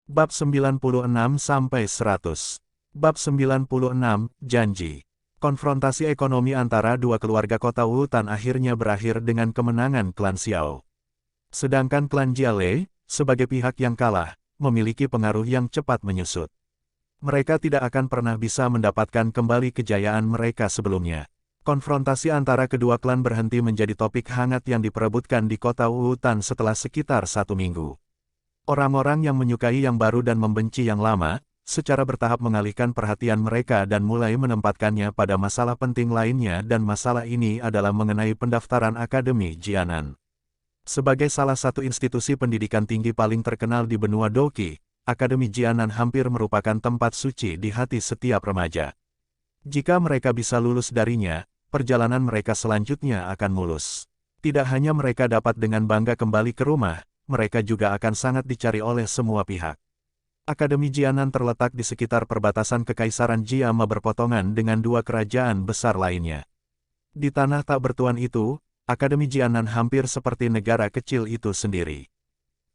Bab 96-100. Bab 96, Janji. Konfrontasi ekonomi antara dua keluarga kota Wutan akhirnya berakhir dengan kemenangan klan Xiao. Sedangkan klan Jiale, sebagai pihak yang kalah, memiliki pengaruh yang cepat menyusut. Mereka tidak akan pernah bisa mendapatkan kembali kejayaan mereka sebelumnya. Konfrontasi antara kedua klan berhenti menjadi topik hangat yang diperebutkan di kota Wutan setelah sekitar 1 minggu. Orang-orang yang menyukai yang baru dan membenci yang lama, secara bertahap mengalihkan perhatian mereka dan mulai menempatkannya pada masalah penting lainnya, dan masalah ini adalah mengenai pendaftaran Akademi Jianan. Sebagai salah satu institusi pendidikan tinggi paling terkenal di benua Doqi, Akademi Jianan hampir merupakan tempat suci di hati setiap remaja. Jika mereka bisa lulus darinya, perjalanan mereka selanjutnya akan mulus. Tidak hanya mereka dapat dengan bangga kembali ke rumah, mereka juga akan sangat dicari oleh semua pihak. Akademi Jianan terletak di sekitar perbatasan Kekaisaran Jiama berpotongan dengan dua kerajaan besar lainnya. Di tanah tak bertuan itu, Akademi Jianan hampir seperti negara kecil itu sendiri.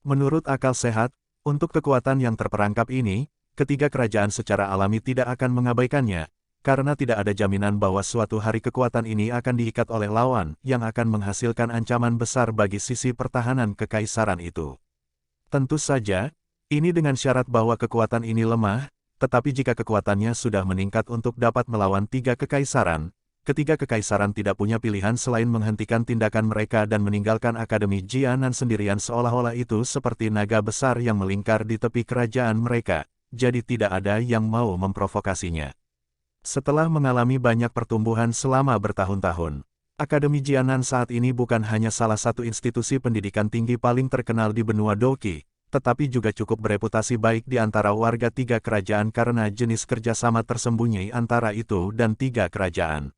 Menurut akal sehat, untuk kekuatan yang terperangkap ini, ketiga kerajaan secara alami tidak akan mengabaikannya, karena tidak ada jaminan bahwa suatu hari kekuatan ini akan diikat oleh lawan yang akan menghasilkan ancaman besar bagi sisi pertahanan kekaisaran itu. Tentu saja, ini dengan syarat bahwa kekuatan ini lemah, tetapi jika kekuatannya sudah meningkat untuk dapat melawan tiga kekaisaran, ketiga kekaisaran tidak punya pilihan selain menghentikan tindakan mereka dan meninggalkan Akademi Jianan sendirian, seolah-olah itu seperti naga besar yang melingkar di tepi kerajaan mereka, jadi tidak ada yang mau memprovokasinya. Setelah mengalami banyak pertumbuhan selama bertahun-tahun, Akademi Jianan saat ini bukan hanya salah satu institusi pendidikan tinggi paling terkenal di benua Doqi, tetapi juga cukup bereputasi baik di antara warga tiga kerajaan karena jenis kerjasama tersembunyi antara itu dan tiga kerajaan.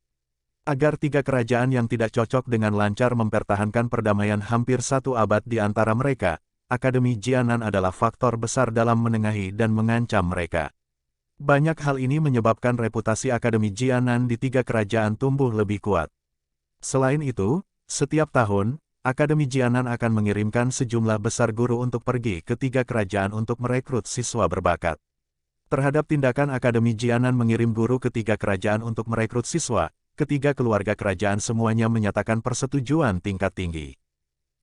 Agar tiga kerajaan yang tidak cocok dengan lancar mempertahankan perdamaian hampir 1 abad di antara mereka, Akademi Jianan adalah faktor besar dalam menengahi dan mengancam mereka. Banyak hal ini menyebabkan reputasi Akademi Jianan di tiga kerajaan tumbuh lebih kuat. Selain itu, setiap tahun, Akademi Jianan akan mengirimkan sejumlah besar guru untuk pergi ke tiga kerajaan untuk merekrut siswa berbakat. Terhadap tindakan Akademi Jianan mengirim guru ke tiga kerajaan untuk merekrut siswa, ketiga keluarga kerajaan semuanya menyatakan persetujuan tingkat tinggi.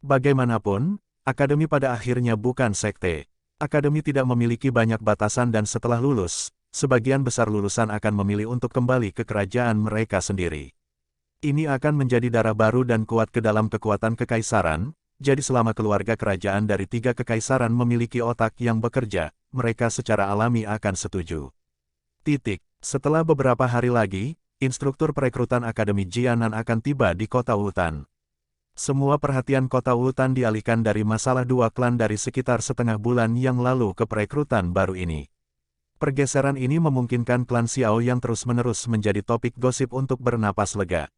Bagaimanapun, Akademi pada akhirnya bukan sekte. Akademi tidak memiliki banyak batasan dan setelah lulus, sebagian besar lulusan akan memilih untuk kembali ke kerajaan mereka sendiri. Ini akan menjadi darah baru dan kuat ke dalam kekuatan kekaisaran, jadi selama keluarga kerajaan dari tiga kekaisaran memiliki otak yang bekerja, mereka secara alami akan setuju. Setelah beberapa hari lagi, instruktur perekrutan Akademi Jianan akan tiba di kota Wutan. Semua perhatian kota Wutan dialihkan dari masalah dua klan dari sekitar setengah bulan yang lalu ke perekrutan baru ini. Pergeseran ini memungkinkan klan Xiao yang terus-menerus menjadi topik gosip untuk bernapas lega.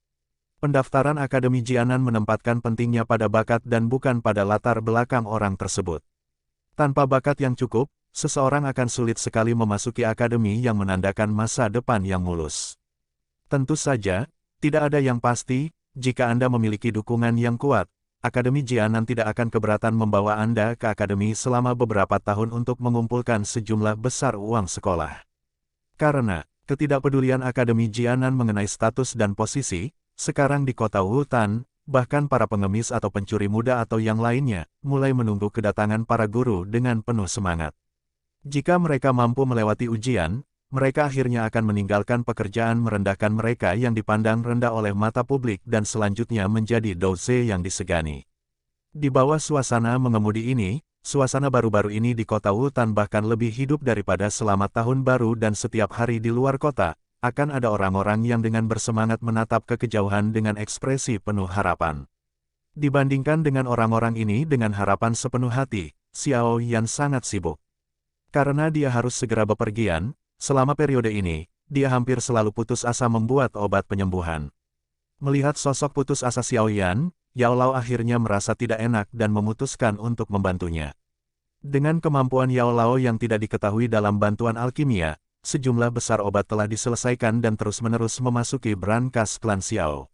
Pendaftaran Akademi Jianan menempatkan pentingnya pada bakat dan bukan pada latar belakang orang tersebut. Tanpa bakat yang cukup, seseorang akan sulit sekali memasuki akademi yang menandakan masa depan yang mulus. Tentu saja, tidak ada yang pasti, jika Anda memiliki dukungan yang kuat, Akademi Jianan tidak akan keberatan membawa Anda ke akademi selama beberapa tahun untuk mengumpulkan sejumlah besar uang sekolah. Karena ketidakpedulian Akademi Jianan mengenai status dan posisi, sekarang di kota Wutan, bahkan para pengemis atau pencuri muda atau yang lainnya, mulai menunggu kedatangan para guru dengan penuh semangat. Jika mereka mampu melewati ujian, mereka akhirnya akan meninggalkan pekerjaan merendahkan mereka yang dipandang rendah oleh mata publik dan selanjutnya menjadi doce yang disegani. Di bawah suasana mengemudi ini, suasana baru-baru ini di kota Wutan bahkan lebih hidup daripada selama tahun baru, dan setiap hari di luar kota, akan ada orang-orang yang dengan bersemangat menatap ke kejauhan dengan ekspresi penuh harapan. Dibandingkan dengan orang-orang ini dengan harapan sepenuh hati, Xiao Yan sangat sibuk. Karena dia harus segera bepergian, selama periode ini, dia hampir selalu putus asa membuat obat penyembuhan. Melihat sosok putus asa Xiao Yan, Yao Lao akhirnya merasa tidak enak dan memutuskan untuk membantunya. Dengan kemampuan Yao Lao yang tidak diketahui dalam bantuan alkimia, sejumlah besar obat telah diselesaikan dan terus-menerus memasuki brankas klan Xiao.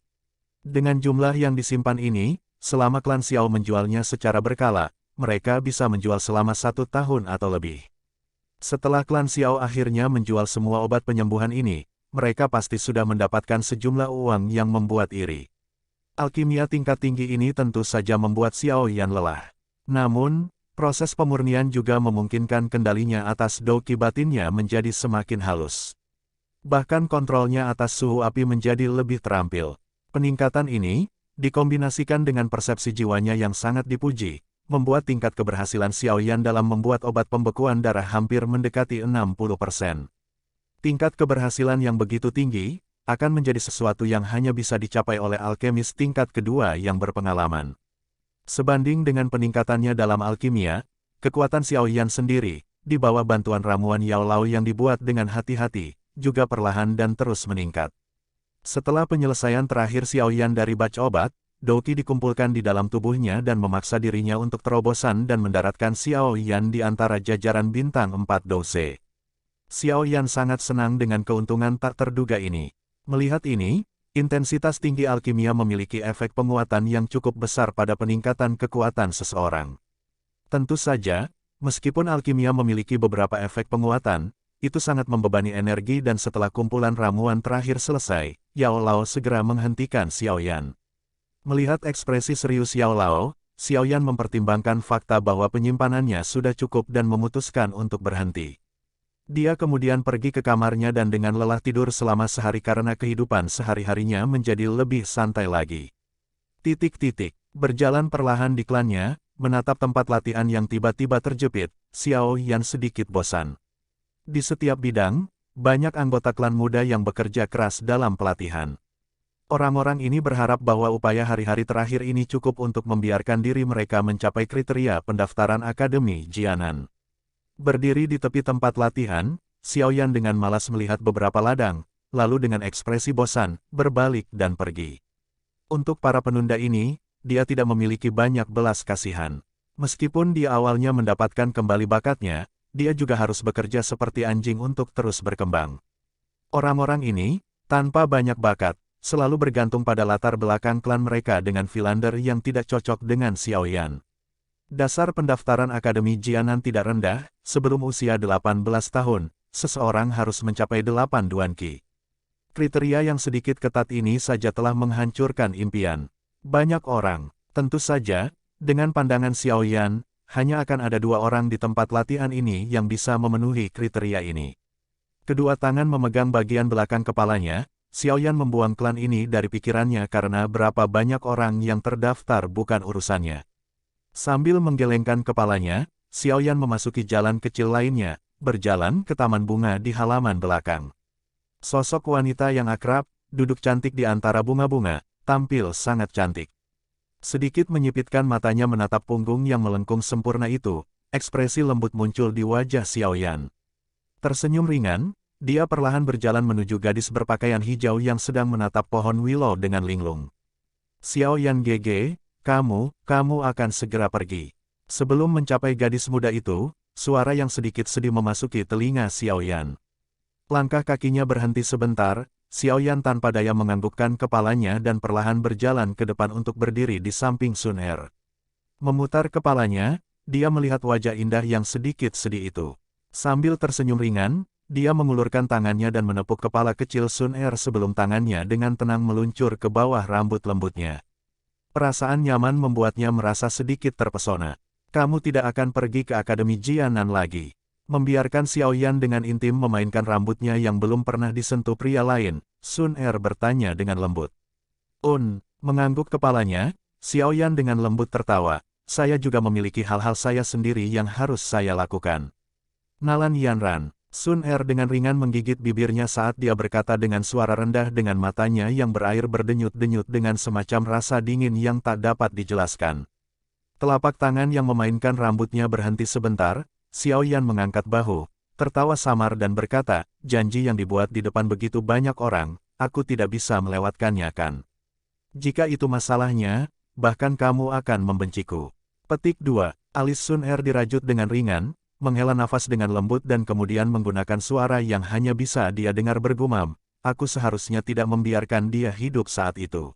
Dengan jumlah yang disimpan ini, selama klan Xiao menjualnya secara berkala, mereka bisa menjual selama 1 tahun atau lebih. Setelah klan Xiao akhirnya menjual semua obat penyembuhan ini, mereka pasti sudah mendapatkan sejumlah uang yang membuat iri. Alkimia tingkat tinggi ini tentu saja membuat Xiao Yan lelah. Namun, proses pemurnian juga memungkinkan kendalinya atas doki batinnya menjadi semakin halus. Bahkan kontrolnya atas suhu api menjadi lebih terampil. Peningkatan ini, dikombinasikan dengan persepsi jiwanya yang sangat dipuji, membuat tingkat keberhasilan Xiao Yan dalam membuat obat pembekuan darah hampir mendekati 60%. Tingkat keberhasilan yang begitu tinggi, akan menjadi sesuatu yang hanya bisa dicapai oleh alkemis tingkat kedua yang berpengalaman. Sebanding dengan peningkatannya dalam alkimia, kekuatan Xiao Yan sendiri, di bawah bantuan ramuan Yao Lao yang dibuat dengan hati-hati, juga perlahan dan terus meningkat. Setelah penyelesaian terakhir Xiao Yan dari batch obat, Doki dikumpulkan di dalam tubuhnya dan memaksa dirinya untuk terobosan dan mendaratkan Xiao Yan di antara jajaran bintang 4 Douse. Xiao Yan sangat senang dengan keuntungan tak terduga ini. Melihat ini, intensitas tinggi alkimia memiliki efek penguatan yang cukup besar pada peningkatan kekuatan seseorang. Tentu saja, meskipun alkimia memiliki beberapa efek penguatan, itu sangat membebani energi dan setelah kumpulan ramuan terakhir selesai, Yao Lao segera menghentikan Xiao Yan. Melihat ekspresi serius Yao Lao, Xiao Yan mempertimbangkan fakta bahwa penyimpanannya sudah cukup dan memutuskan untuk berhenti. Dia kemudian pergi ke kamarnya dan dengan lelah tidur selama sehari karena kehidupan sehari-harinya menjadi lebih santai lagi. Berjalan perlahan di klannya, menatap tempat latihan yang tiba-tiba terjepit, Xiao Yan sedikit bosan. Di setiap bidang, banyak anggota klan muda yang bekerja keras dalam pelatihan. Orang-orang ini berharap bahwa upaya hari-hari terakhir ini cukup untuk membiarkan diri mereka mencapai kriteria pendaftaran Akademi Jianan. Berdiri di tepi tempat latihan, Xiao Yan dengan malas melihat beberapa ladang, lalu dengan ekspresi bosan, berbalik dan pergi. Untuk para penunda ini, dia tidak memiliki banyak belas kasihan. Meskipun dia awalnya mendapatkan kembali bakatnya, dia juga harus bekerja seperti anjing untuk terus berkembang. Orang-orang ini, tanpa banyak bakat, selalu bergantung pada latar belakang klan mereka dengan Philander yang tidak cocok dengan Xiao Yan. Dasar pendaftaran Akademi Jianan tidak rendah, sebelum usia 18 tahun, seseorang harus mencapai 8 Duan Qi. Kriteria yang sedikit ketat ini saja telah menghancurkan impian banyak orang. Tentu saja, dengan pandangan Xiao Yan, hanya akan ada 2 orang di tempat latihan ini yang bisa memenuhi kriteria ini. Kedua tangan memegang bagian belakang kepalanya, Xiao Yan membuang klan ini dari pikirannya karena berapa banyak orang yang terdaftar bukan urusannya. Sambil menggelengkan kepalanya, Xiao Yan memasuki jalan kecil lainnya, berjalan ke taman bunga di halaman belakang. Sosok wanita yang akrab, duduk cantik di antara bunga-bunga, tampil sangat cantik. Sedikit menyipitkan matanya menatap punggung yang melengkung sempurna itu, ekspresi lembut muncul di wajah Xiao Yan. Tersenyum ringan, dia perlahan berjalan menuju gadis berpakaian hijau yang sedang menatap pohon willow dengan linglung. Xiao Yan GG, kamu akan segera pergi. Sebelum mencapai gadis muda itu, suara yang sedikit sedih memasuki telinga Xiao Yan. Langkah kakinya berhenti sebentar, Xiao Yan tanpa daya menganggukkan kepalanya dan perlahan berjalan ke depan untuk berdiri di samping Sun Er. Memutar kepalanya, dia melihat wajah indah yang sedikit sedih itu. Sambil tersenyum ringan, dia mengulurkan tangannya dan menepuk kepala kecil Sun Er sebelum tangannya dengan tenang meluncur ke bawah rambut lembutnya. Perasaan nyaman membuatnya merasa sedikit terpesona. Kamu tidak akan pergi ke Akademi Jianan lagi. Membiarkan Xiao Yan dengan intim memainkan rambutnya yang belum pernah disentuh pria lain, Sun Er bertanya dengan lembut. Mengangguk kepalanya, Xiao Yan dengan lembut tertawa, saya juga memiliki hal-hal saya sendiri yang harus saya lakukan. Nalan Yanran, Sun Er dengan ringan menggigit bibirnya saat dia berkata dengan suara rendah dengan matanya yang berair berdenyut-denyut dengan semacam rasa dingin yang tak dapat dijelaskan. Telapak tangan yang memainkan rambutnya berhenti sebentar, Xiao Yan mengangkat bahu, tertawa samar dan berkata, janji yang dibuat di depan begitu banyak orang, aku tidak bisa melewatkannya kan. Jika itu masalahnya, bahkan kamu akan membenciku. Petik 2. Alis Sun Er dirajut dengan ringan, menghela nafas dengan lembut dan kemudian menggunakan suara yang hanya bisa dia dengar bergumam, aku seharusnya tidak membiarkan dia hidup saat itu.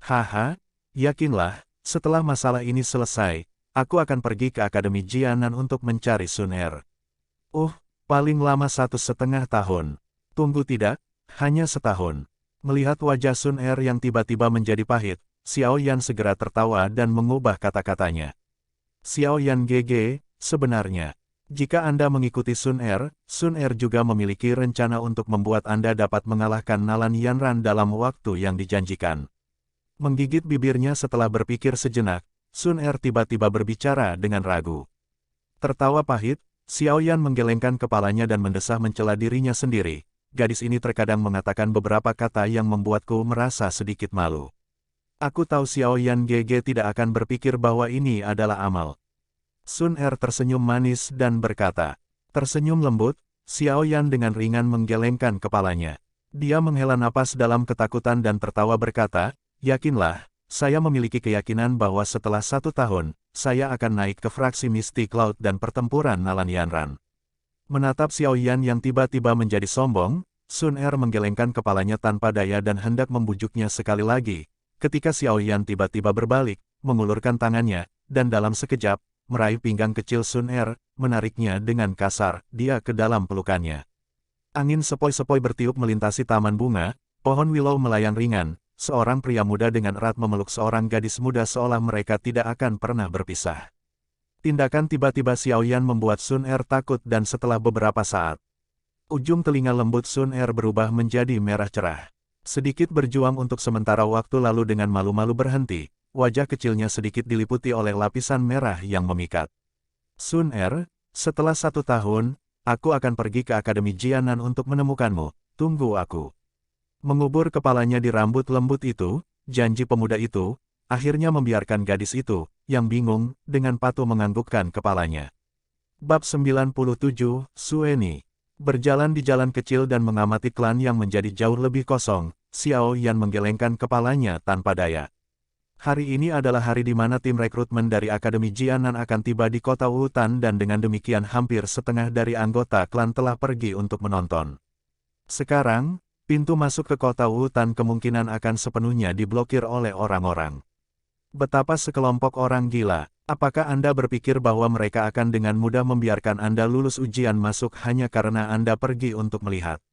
Haha, yakinlah, setelah masalah ini selesai, aku akan pergi ke Akademi Jianan untuk mencari Sun Er. Paling lama 1,5 tahun. Tunggu tidak, hanya setahun. Melihat wajah Sun Er yang tiba-tiba menjadi pahit, Xiao Yan segera tertawa dan mengubah kata-katanya. Xiao Yan GG, sebenarnya, jika Anda mengikuti Sun Er juga memiliki rencana untuk membuat Anda dapat mengalahkan Nalan Yanran dalam waktu yang dijanjikan. Menggigit bibirnya setelah berpikir sejenak, Sun Er tiba-tiba berbicara dengan ragu. Tertawa pahit, Xiao Yan menggelengkan kepalanya dan mendesah mencela dirinya sendiri. Gadis ini terkadang mengatakan beberapa kata yang membuatku merasa sedikit malu. Aku tahu Xiao Yan GG tidak akan berpikir bahwa ini adalah amal. Sun Er tersenyum manis dan berkata. Tersenyum lembut, Xiao Yan dengan ringan menggelengkan kepalanya. Dia menghela napas dalam ketakutan dan tertawa berkata, yakinlah, saya memiliki keyakinan bahwa setelah 1 tahun, saya akan naik ke fraksi mistik laut dan pertempuran Nalan Yanran. Menatap Xiao Yan yang tiba-tiba menjadi sombong, Sun Er menggelengkan kepalanya tanpa daya dan hendak membujuknya sekali lagi, ketika Xiao Yan tiba-tiba berbalik, mengulurkan tangannya, dan dalam sekejap, meraih pinggang kecil Sun Er, menariknya dengan kasar, dia ke dalam pelukannya. Angin sepoi-sepoi bertiup melintasi taman bunga, pohon willow melayang ringan. Seorang pria muda dengan erat memeluk seorang gadis muda seolah mereka tidak akan pernah berpisah. Tindakan tiba-tiba Xiao Yan membuat Sun Er takut dan setelah beberapa saat, ujung telinga lembut Sun Er berubah menjadi merah cerah. Sedikit berjuang untuk sementara waktu lalu dengan malu-malu berhenti, wajah kecilnya sedikit diliputi oleh lapisan merah yang memikat. Sun Er, setelah 1 tahun, aku akan pergi ke Akademi Jianan untuk menemukanmu, tunggu aku. Mengubur kepalanya di rambut lembut itu, janji pemuda itu, akhirnya membiarkan gadis itu, yang bingung, dengan patuh menganggukkan kepalanya. Bab 97, Sueni. Berjalan di jalan kecil dan mengamati klan yang menjadi jauh lebih kosong, Xiao Yan menggelengkan kepalanya tanpa daya. Hari ini adalah hari di mana tim rekrutmen dari Akademi Jianan akan tiba di kota Wutan dan dengan demikian hampir setengah dari anggota klan telah pergi untuk menonton. Sekarang, pintu masuk ke kota Wutan kemungkinan akan sepenuhnya diblokir oleh orang-orang. Betapa sekelompok orang gila, apakah Anda berpikir bahwa mereka akan dengan mudah membiarkan Anda lulus ujian masuk hanya karena Anda pergi untuk melihat?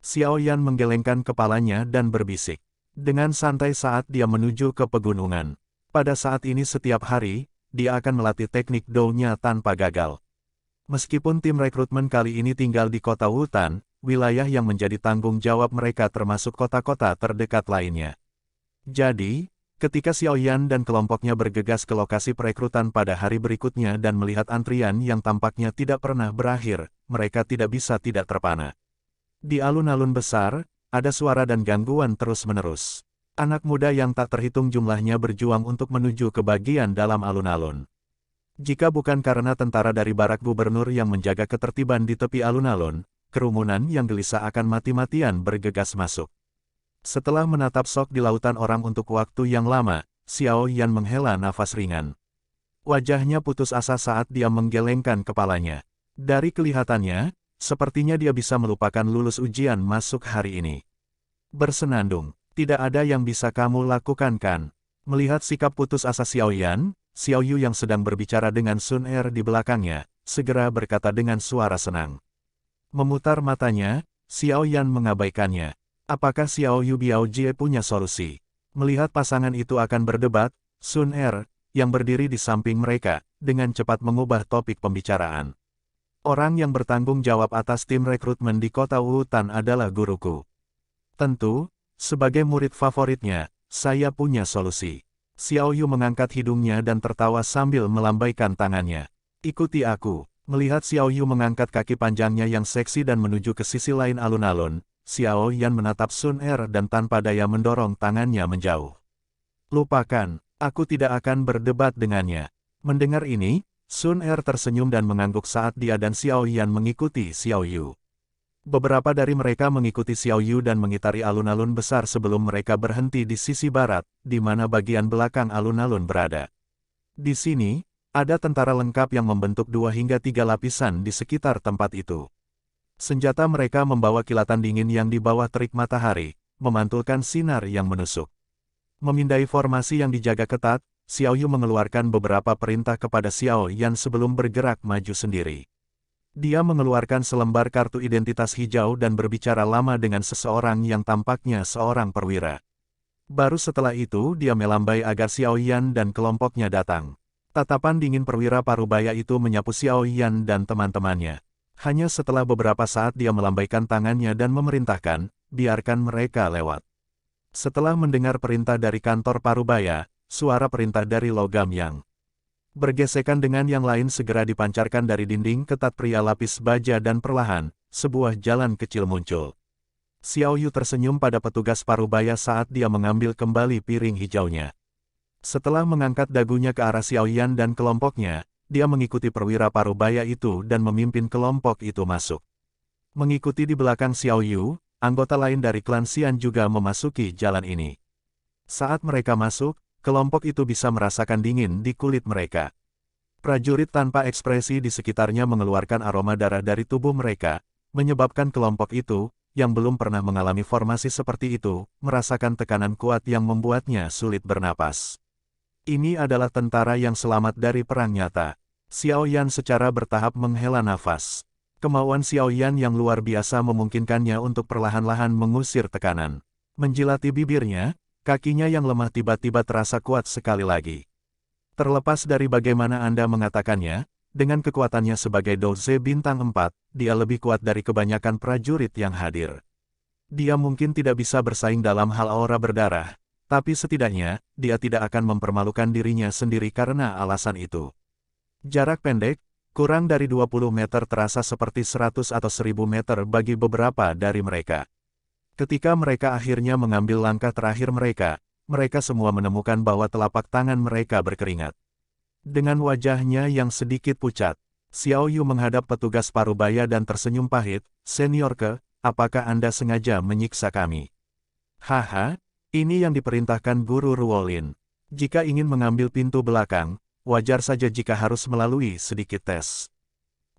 Xiao Yan menggelengkan kepalanya dan berbisik. Dengan santai saat dia menuju ke pegunungan. Pada saat ini setiap hari, dia akan melatih teknik Dou-nya tanpa gagal. Meskipun tim rekrutmen kali ini tinggal di kota Wutan, wilayah yang menjadi tanggung jawab mereka termasuk kota-kota terdekat lainnya. Jadi, ketika Xiao Yan dan kelompoknya bergegas ke lokasi perekrutan pada hari berikutnya dan melihat antrian yang tampaknya tidak pernah berakhir, mereka tidak bisa tidak terpana. Di alun-alun besar, ada suara dan gangguan terus-menerus. Anak muda yang tak terhitung jumlahnya berjuang untuk menuju ke bagian dalam alun-alun. Jika bukan karena tentara dari barak gubernur yang menjaga ketertiban di tepi alun-alun, kerumunan yang gelisah akan mati-matian bergegas masuk. Setelah menatap sok di lautan orang untuk waktu yang lama, Xiao Yan menghela nafas ringan. Wajahnya putus asa saat dia menggelengkan kepalanya. Dari kelihatannya, sepertinya dia bisa melupakan lulus ujian masuk hari ini. Bersenandung, tidak ada yang bisa kamu lakukan kan? Melihat sikap putus asa Xiao Yan, Xiao Yu yang sedang berbicara dengan Sun Er di belakangnya, segera berkata dengan suara senang. Memutar matanya, Xiao Yan mengabaikannya. Apakah Xiao Yu Biaojie punya solusi? Melihat pasangan itu akan berdebat, Sun Er, yang berdiri di samping mereka, dengan cepat mengubah topik pembicaraan. Orang yang bertanggung jawab atas tim rekrutmen di kota Wutan adalah guruku. Tentu, sebagai murid favoritnya, saya punya solusi. Xiao Yu mengangkat hidungnya dan tertawa sambil melambaikan tangannya. Ikuti aku. Melihat Xiao Yu mengangkat kaki panjangnya yang seksi dan menuju ke sisi lain alun-alun, Xiao Yan menatap Sun Er dan tanpa daya mendorong tangannya menjauh. Lupakan, aku tidak akan berdebat dengannya. Mendengar ini, Sun Er tersenyum dan mengangguk saat dia dan Xiao Yan mengikuti Xiao Yu. Beberapa dari mereka mengikuti Xiao Yu dan mengitari alun-alun besar sebelum mereka berhenti di sisi barat, di mana bagian belakang alun-alun berada. Di sini, ada tentara lengkap yang membentuk 2 hingga 3 lapisan di sekitar tempat itu. Senjata mereka membawa kilatan dingin yang di bawah terik matahari, memantulkan sinar yang menusuk. Memindai formasi yang dijaga ketat, Xiao Yu mengeluarkan beberapa perintah kepada Xiao Yan sebelum bergerak maju sendiri. Dia mengeluarkan selembar kartu identitas hijau dan berbicara lama dengan seseorang yang tampaknya seorang perwira. Baru setelah itu dia melambai agar Xiao Yan dan kelompoknya datang. Tatapan dingin perwira parubaya itu menyapu Xiao Yan dan teman-temannya. Hanya setelah beberapa saat dia melambaikan tangannya dan memerintahkan, biarkan mereka lewat. Setelah mendengar perintah dari kantor parubaya, suara perintah dari logam yang bergesekan dengan yang lain segera dipancarkan dari dinding ketat pria lapis baja dan perlahan, sebuah jalan kecil muncul. Xiao Yu tersenyum pada petugas parubaya saat dia mengambil kembali piring hijaunya. Setelah mengangkat dagunya ke arah Xiao Yan dan kelompoknya, dia mengikuti perwira parubaya itu dan memimpin kelompok itu masuk. Mengikuti di belakang Xiao Yu, anggota lain dari klan Xian juga memasuki jalan ini. Saat mereka masuk, kelompok itu bisa merasakan dingin di kulit mereka. Prajurit tanpa ekspresi di sekitarnya mengeluarkan aroma darah dari tubuh mereka, menyebabkan kelompok itu, yang belum pernah mengalami formasi seperti itu, merasakan tekanan kuat yang membuatnya sulit bernapas. Ini adalah tentara yang selamat dari perang nyata. Xiao Yan secara bertahap menghela nafas. Kemauan Xiao Yan yang luar biasa memungkinkannya untuk perlahan-lahan mengusir tekanan. Menjilati bibirnya, kakinya yang lemah tiba-tiba terasa kuat sekali lagi. Terlepas dari bagaimana Anda mengatakannya, dengan kekuatannya sebagai Doze bintang 4, dia lebih kuat dari kebanyakan prajurit yang hadir. Dia mungkin tidak bisa bersaing dalam hal aura berdarah, tapi setidaknya, dia tidak akan mempermalukan dirinya sendiri karena alasan itu. Jarak pendek, kurang dari 20 meter terasa seperti 100 atau 1000 meter bagi beberapa dari mereka. Ketika mereka akhirnya mengambil langkah terakhir mereka semua menemukan bahwa telapak tangan mereka berkeringat. Dengan wajahnya yang sedikit pucat, Xiao Yu menghadap petugas parubaya dan tersenyum pahit, "Senior Ke, apakah Anda sengaja menyiksa kami?" "Haha, ini yang diperintahkan Guru Ruolin. Jika ingin mengambil pintu belakang, wajar saja jika harus melalui sedikit tes.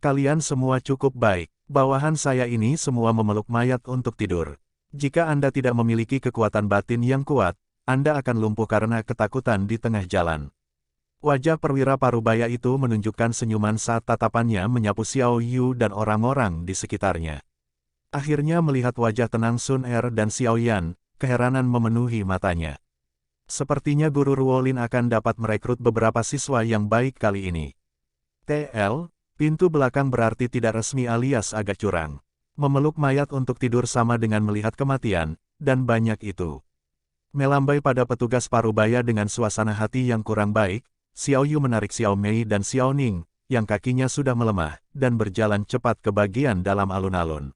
Kalian semua cukup baik, bawahan saya ini semua memeluk mayat untuk tidur. Jika Anda tidak memiliki kekuatan batin yang kuat, Anda akan lumpuh karena ketakutan di tengah jalan." Wajah perwira parubaya itu menunjukkan senyuman saat tatapannya menyapu Xiao Yu dan orang-orang di sekitarnya. Akhirnya melihat wajah tenang Sun Er dan Xiao Yan, keheranan memenuhi matanya. Sepertinya Guru Ruolin akan dapat merekrut beberapa siswa yang baik kali ini. TL, pintu belakang berarti tidak resmi alias agak curang. Memeluk mayat untuk tidur sama dengan melihat kematian, dan banyak itu. Melambai pada petugas parubaya dengan suasana hati yang kurang baik, Xiao Yu menarik Xiao Mei dan Xiao Ning, yang kakinya sudah melemah, dan berjalan cepat ke bagian dalam alun-alun.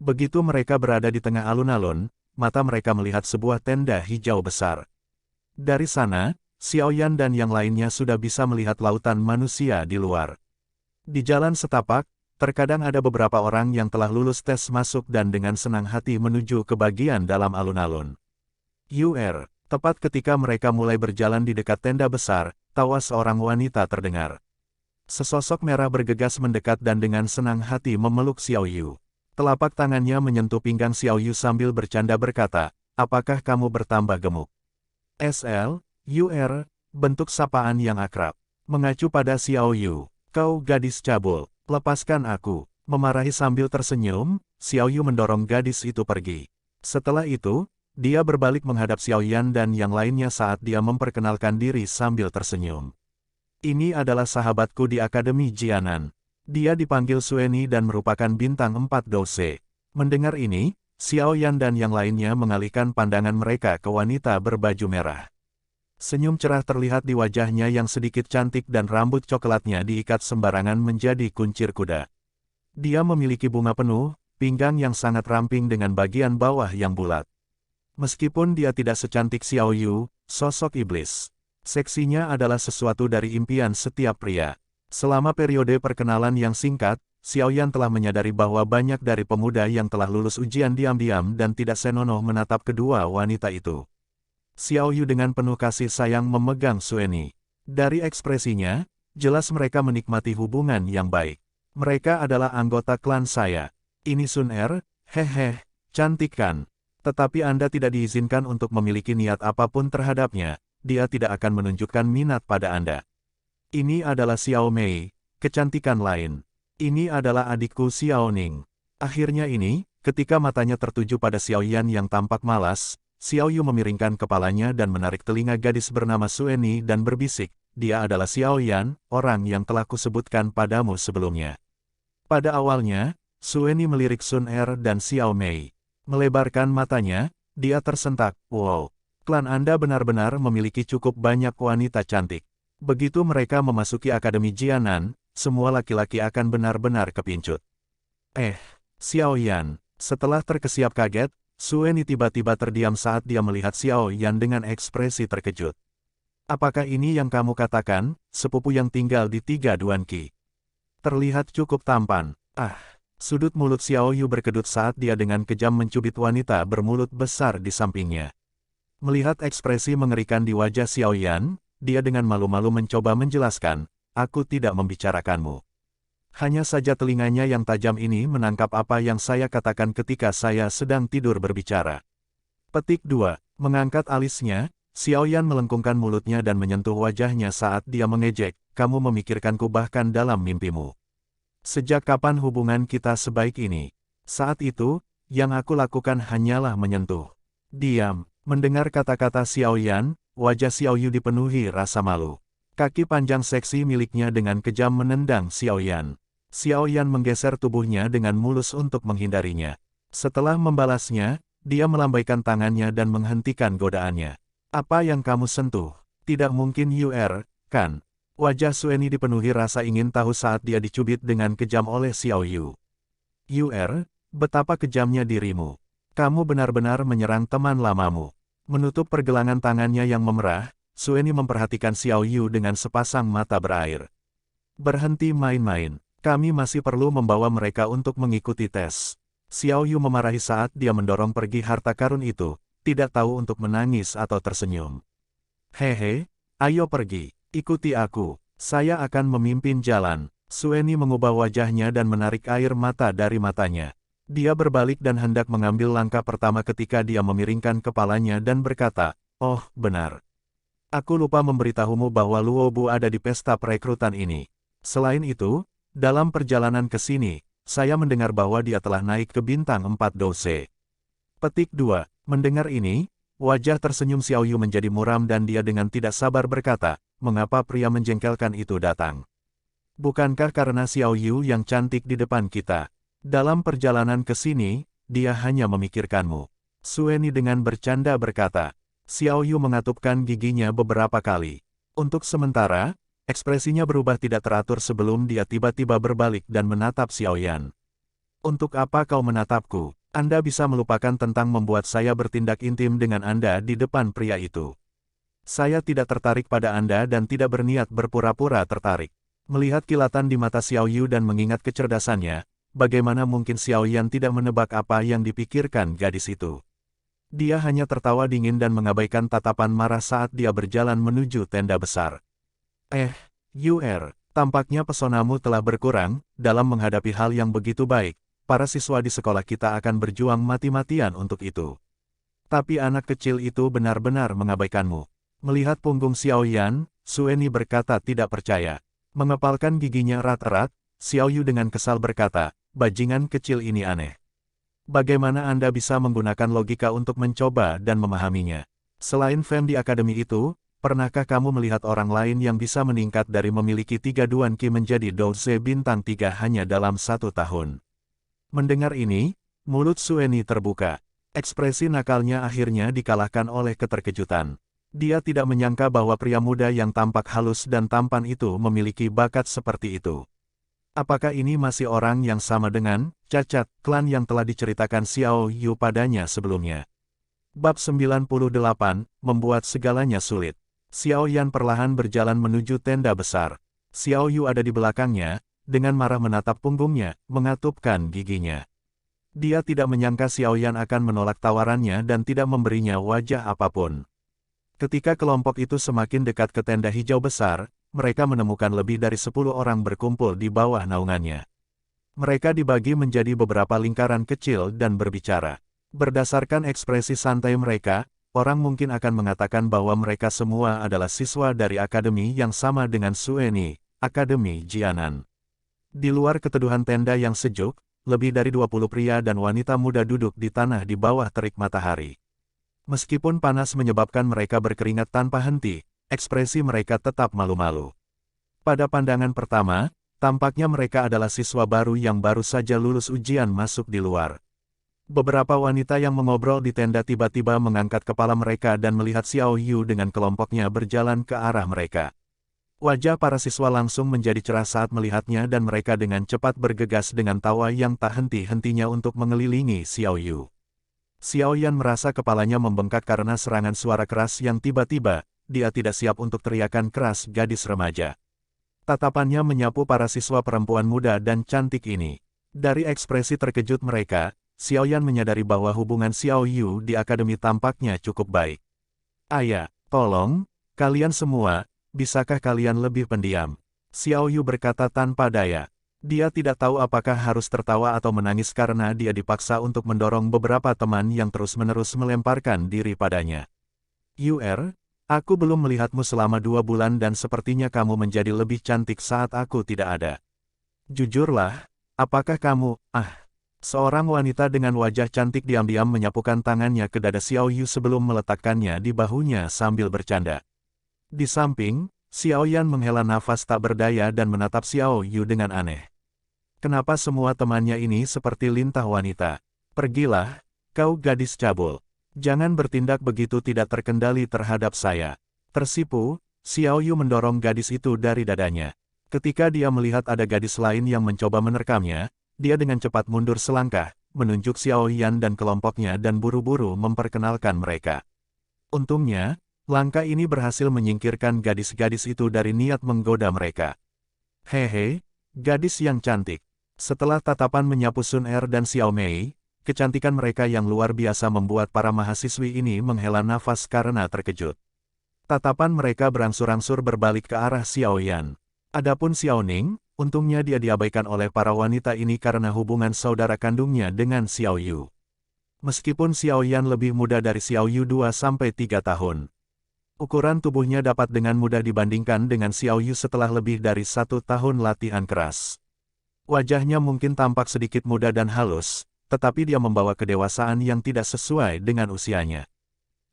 Begitu mereka berada di tengah alun-alun, mata mereka melihat sebuah tenda hijau besar. Dari sana, Xiao Yan dan yang lainnya sudah bisa melihat lautan manusia di luar. Di jalan setapak, terkadang ada beberapa orang yang telah lulus tes masuk dan dengan senang hati menuju ke bagian dalam alun-alun. UR, tepat ketika mereka mulai berjalan di dekat tenda besar, tawa seorang wanita terdengar. Sesosok merah bergegas mendekat dan dengan senang hati memeluk Xiao Yu. Telapak tangannya menyentuh pinggang Xiao Yu sambil bercanda berkata, "Apakah kamu bertambah gemuk?" SL, UR, bentuk sapaan yang akrab. Mengacu pada Xiao Yu, "Kau gadis cabul, lepaskan aku." Memarahi sambil tersenyum, Xiao Yu mendorong gadis itu pergi. Setelah itu, dia berbalik menghadap Xiao Yan dan yang lainnya saat dia memperkenalkan diri sambil tersenyum. "Ini adalah sahabatku di Akademi Jianan. Dia dipanggil Sueni dan merupakan bintang 4 Doze." Mendengar ini, Xiao Yan dan yang lainnya mengalihkan pandangan mereka ke wanita berbaju merah. Senyum cerah terlihat di wajahnya yang sedikit cantik dan rambut coklatnya diikat sembarangan menjadi kuncir kuda. Dia memiliki bunga penuh, pinggang yang sangat ramping dengan bagian bawah yang bulat. Meskipun dia tidak secantik Xiao Yu, sosok iblis. Seksinya adalah sesuatu dari impian setiap pria. Selama periode perkenalan yang singkat, Xiao Yan telah menyadari bahwa banyak dari pemuda yang telah lulus ujian diam-diam dan tidak senonoh menatap kedua wanita itu. Xiao Yu dengan penuh kasih sayang memegang Sueni. Dari ekspresinya, jelas mereka menikmati hubungan yang baik. "Mereka adalah anggota klan saya. Ini Sun Er, hehe, cantik kan? Tetapi Anda tidak diizinkan untuk memiliki niat apapun terhadapnya, dia tidak akan menunjukkan minat pada Anda. Ini adalah Xiao Mei, kecantikan lain. Ini adalah adikku Xiao Ning. Akhirnya ini, ketika matanya tertuju pada Xiao Yan yang tampak malas, Xiao Yu memiringkan kepalanya dan menarik telinga gadis bernama Sueni dan berbisik, dia adalah Xiao Yan, orang yang telah kusebutkan padamu sebelumnya. Pada awalnya, Sueni melirik Sun Er dan Xiao Mei. Melebarkan matanya, dia tersentak, wow, klan Anda benar-benar memiliki cukup banyak wanita cantik. Begitu mereka memasuki Akademi Jianan, semua laki-laki akan benar-benar kepincut. Xiao Yan. Setelah terkesiap kaget, Sueni tiba-tiba terdiam saat dia melihat Xiao Yan dengan ekspresi terkejut. Apakah ini yang kamu katakan, sepupu yang tinggal di Tiga Duan Qi? Terlihat cukup tampan. Sudut mulut Xiao Yu berkedut saat dia dengan kejam mencubit wanita bermulut besar di sampingnya. Melihat ekspresi mengerikan di wajah Xiao Yan, dia dengan malu-malu mencoba menjelaskan, aku tidak membicarakanmu. Hanya saja telinganya yang tajam ini menangkap apa yang saya katakan ketika saya sedang tidur berbicara. Petik 2. Mengangkat alisnya, Xiao Yan melengkungkan mulutnya dan menyentuh wajahnya saat dia mengejek, kamu memikirkanku bahkan dalam mimpimu. Sejak kapan hubungan kita sebaik ini? Saat itu, yang aku lakukan hanyalah menyentuh. Diam. Mendengar kata-kata Xiao Yan, wajah Xiao Yu dipenuhi rasa malu. Kaki panjang seksi miliknya dengan kejam menendang Xiao Yan. Xiao Yan menggeser tubuhnya dengan mulus untuk menghindarinya. Setelah membalasnya, dia melambaikan tangannya dan menghentikan godaannya. Apa yang kamu sentuh? Tidak mungkin Yuer, kan? Wajah Sueni dipenuhi rasa ingin tahu saat dia dicubit dengan kejam oleh Xiao Yu. Yuer, betapa kejamnya dirimu. Kamu benar-benar menyerang teman lamamu. Menutup pergelangan tangannya yang memerah, Sueni memperhatikan Xiao Yu dengan sepasang mata berair. Berhenti main-main, kami masih perlu membawa mereka untuk mengikuti tes. Xiao Yu memarahi saat dia mendorong pergi harta karun itu, tidak tahu untuk menangis atau tersenyum. Hehe, ayo pergi, ikuti aku, saya akan memimpin jalan. Sueni mengubah wajahnya dan menarik air mata dari matanya. Dia berbalik dan hendak mengambil langkah pertama ketika dia memiringkan kepalanya dan berkata, oh, benar. Aku lupa memberitahumu bahwa Luo Bu ada di pesta perekrutan ini. Selain itu, dalam perjalanan ke sini, saya mendengar bahwa dia telah naik ke bintang 4 Dose. Petik 2. Mendengar ini, wajah tersenyum Xiao Yu menjadi muram dan dia dengan tidak sabar berkata, mengapa pria menjengkelkan itu datang? Bukankah karena Xiao Yu yang cantik di depan kita? Dalam perjalanan ke sini, dia hanya memikirkanmu. Sueni dengan bercanda berkata. Xiao Yu mengatupkan giginya beberapa kali. Untuk sementara, ekspresinya berubah tidak teratur sebelum dia tiba-tiba berbalik dan menatap Xiao Yan. Untuk apa kau menatapku? Anda bisa melupakan tentang membuat saya bertindak intim dengan Anda di depan pria itu. Saya tidak tertarik pada Anda dan tidak berniat berpura-pura tertarik. Melihat kilatan di mata Xiao Yu dan mengingat kecerdasannya, bagaimana mungkin Xiao Yan tidak menebak apa yang dipikirkan gadis itu? Dia hanya tertawa dingin dan mengabaikan tatapan marah saat dia berjalan menuju tenda besar. Yuer, tampaknya pesonamu telah berkurang, dalam menghadapi hal yang begitu baik, para siswa di sekolah kita akan berjuang mati-matian untuk itu. Tapi anak kecil itu benar-benar mengabaikanmu. Melihat punggung Xiao Yan, Sueni berkata tidak percaya. Mengepalkan giginya erat-erat, Xiao Yu dengan kesal berkata, bajingan kecil ini aneh. Bagaimana Anda bisa menggunakan logika untuk mencoba dan memahaminya? Selain Fem di akademi itu, pernahkah kamu melihat orang lain yang bisa meningkat dari memiliki 3 Duan Qi menjadi Doze bintang 3 hanya dalam 1 tahun? Mendengar ini, mulut Sueni terbuka. Ekspresi nakalnya akhirnya dikalahkan oleh keterkejutan. Dia tidak menyangka bahwa pria muda yang tampak halus dan tampan itu memiliki bakat seperti itu. Apakah ini masih orang yang sama dengan cacat klan yang telah diceritakan Xiao Yu padanya sebelumnya? Bab 98, membuat segalanya sulit. Xiao Yan perlahan berjalan menuju tenda besar. Xiao Yu ada di belakangnya, dengan marah menatap punggungnya, mengatupkan giginya. Dia tidak menyangka Xiao Yan akan menolak tawarannya dan tidak memberinya wajah apapun. Ketika kelompok itu semakin dekat ke tenda hijau besar, mereka menemukan lebih dari 10 orang berkumpul di bawah naungannya. Mereka dibagi menjadi beberapa lingkaran kecil dan berbicara. Berdasarkan ekspresi santai mereka, orang mungkin akan mengatakan bahwa mereka semua adalah siswa dari akademi yang sama dengan Sueni, Akademi Jianan. Di luar keteduhan tenda yang sejuk, lebih dari 20 pria dan wanita muda duduk di tanah di bawah terik matahari. Meskipun panas menyebabkan mereka berkeringat tanpa henti, ekspresi mereka tetap malu-malu. Pada pandangan pertama, tampaknya mereka adalah siswa baru yang baru saja lulus ujian masuk di luar. Beberapa wanita yang mengobrol di tenda tiba-tiba mengangkat kepala mereka dan melihat Xiao Yu dengan kelompoknya berjalan ke arah mereka. Wajah para siswa langsung menjadi cerah saat melihatnya dan mereka dengan cepat bergegas dengan tawa yang tak henti-hentinya untuk mengelilingi Xiao Yu. Xiao Yan merasa kepalanya membengkak karena serangan suara keras yang tiba-tiba, dia tidak siap untuk teriakan keras gadis remaja. Tatapannya menyapu para siswa perempuan muda dan cantik ini. Dari ekspresi terkejut mereka, Xiao Yan menyadari bahwa hubungan Xiao Yu di akademi tampaknya cukup baik. Ayah, tolong, kalian semua, bisakah kalian lebih pendiam? Xiao Yu berkata tanpa daya. Dia tidak tahu apakah harus tertawa atau menangis karena dia dipaksa untuk mendorong beberapa teman yang terus-menerus melemparkan diri padanya. Yur, aku belum melihatmu selama 2 bulan dan sepertinya kamu menjadi lebih cantik saat aku tidak ada. Jujurlah, apakah kamu, Seorang wanita dengan wajah cantik diam-diam menyapukan tangannya ke dada Xiao Yu sebelum meletakkannya di bahunya sambil bercanda. Di samping, Xiao Yan menghela nafas tak berdaya dan menatap Xiao Yu dengan aneh. Kenapa semua temannya ini seperti lintah wanita? Pergilah, kau gadis cabul. Jangan bertindak begitu tidak terkendali terhadap saya. Tersipu, Xiao Yu mendorong gadis itu dari dadanya. Ketika dia melihat ada gadis lain yang mencoba menerkamnya, dia dengan cepat mundur selangkah, menunjuk Xiao Yan dan kelompoknya dan buru-buru memperkenalkan mereka. Untungnya, langkah ini berhasil menyingkirkan gadis-gadis itu dari niat menggoda mereka. Hehe, gadis yang cantik. Setelah tatapan menyapu Sun Er dan Xiao Mei, kecantikan mereka yang luar biasa membuat para mahasiswi ini menghela nafas karena terkejut. Tatapan mereka berangsur-angsur berbalik ke arah Xiao Yan. Adapun Xiao Ning, untungnya dia diabaikan oleh para wanita ini karena hubungan saudara kandungnya dengan Xiao Yu. Meskipun Xiao Yan lebih muda dari Xiao Yu 2-3 tahun. Ukuran tubuhnya dapat dengan mudah dibandingkan dengan Xiao Yu setelah lebih dari 1 tahun latihan keras. Wajahnya mungkin tampak sedikit muda dan halus, tetapi dia membawa kedewasaan yang tidak sesuai dengan usianya.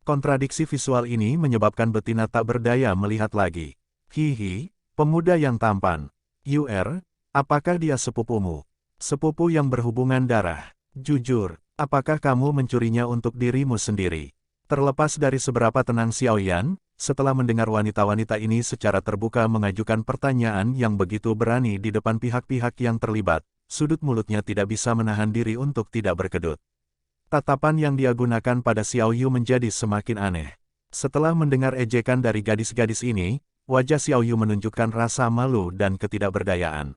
Kontradiksi visual ini menyebabkan betina tak berdaya melihat lagi. Hihi, pemuda yang tampan. Yur, apakah dia sepupumu? Sepupu yang berhubungan darah. Jujur, apakah kamu mencurinya untuk dirimu sendiri? Terlepas dari seberapa tenang Xiao Yan, setelah mendengar wanita-wanita ini secara terbuka mengajukan pertanyaan yang begitu berani di depan pihak-pihak yang terlibat, sudut mulutnya tidak bisa menahan diri untuk tidak berkedut. Tatapan yang dia gunakan pada Xiao Yu menjadi semakin aneh. Setelah mendengar ejekan dari gadis-gadis ini, wajah Xiao Yu menunjukkan rasa malu dan ketidakberdayaan.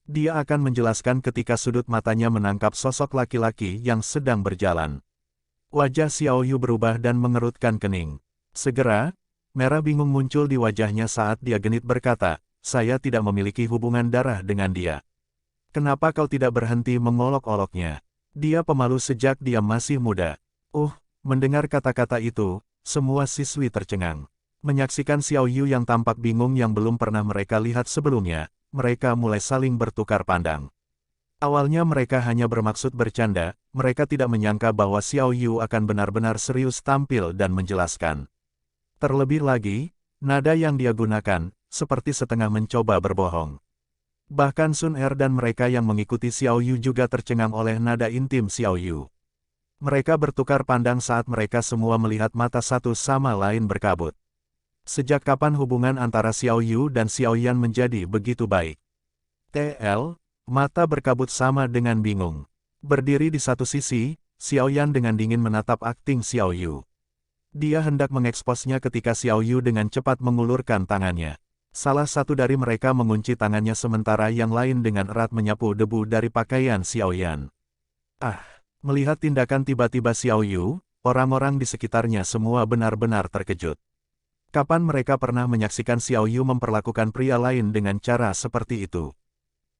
Dia akan menjelaskan ketika sudut matanya menangkap sosok laki-laki yang sedang berjalan. Wajah Xiao Yu berubah dan mengerutkan kening. Segera, merah bingung muncul di wajahnya saat dia genit berkata, saya tidak memiliki hubungan darah dengan dia. Kenapa kau tidak berhenti mengolok-oloknya? Dia pemalu sejak dia masih muda. Mendengar kata-kata itu, semua siswi tercengang. Menyaksikan Xiao Yu yang tampak bingung yang belum pernah mereka lihat sebelumnya, mereka mulai saling bertukar pandang. Awalnya mereka hanya bermaksud bercanda, mereka tidak menyangka bahwa Xiao Yu akan benar-benar serius tampil dan menjelaskan. Terlebih lagi, nada yang dia gunakan, seperti setengah mencoba berbohong. Bahkan Sun Er dan mereka yang mengikuti Xiao Yu juga tercengang oleh nada intim Xiao Yu. Mereka bertukar pandang saat mereka semua melihat mata satu sama lain berkabut. Sejak kapan hubungan antara Xiao Yu dan Xiao Yan menjadi begitu baik? Mata berkabut sama dengan bingung. Berdiri di satu sisi, Xiao Yan dengan dingin menatap akting Xiao Yu. Dia hendak mengeksposnya ketika Xiao Yu dengan cepat mengulurkan tangannya. Salah satu dari mereka mengunci tangannya sementara yang lain dengan erat menyapu debu dari pakaian Xiao Yan. Melihat tindakan tiba-tiba Xiao Yu, orang-orang di sekitarnya semua benar-benar terkejut. Kapan mereka pernah menyaksikan Xiao Yu memperlakukan pria lain dengan cara seperti itu?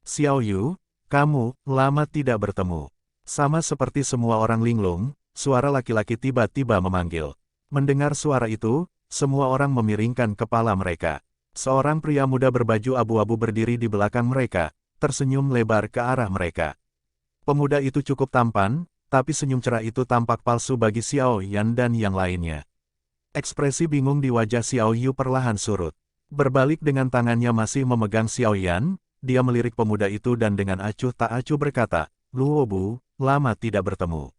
Xiao Yu, kamu, lama tidak bertemu. Sama seperti semua orang linglung, suara laki-laki tiba-tiba memanggil. Mendengar suara itu, semua orang memiringkan kepala mereka. Seorang pria muda berbaju abu-abu berdiri di belakang mereka, tersenyum lebar ke arah mereka. Pemuda itu cukup tampan, tapi senyum cerah itu tampak palsu bagi Xiao Yan dan yang lainnya. Ekspresi bingung di wajah Xiao Yu perlahan surut. Berbalik dengan tangannya masih memegang Xiao Yan, dia melirik pemuda itu dan dengan acuh tak acuh berkata, "Luobu, lama tidak bertemu."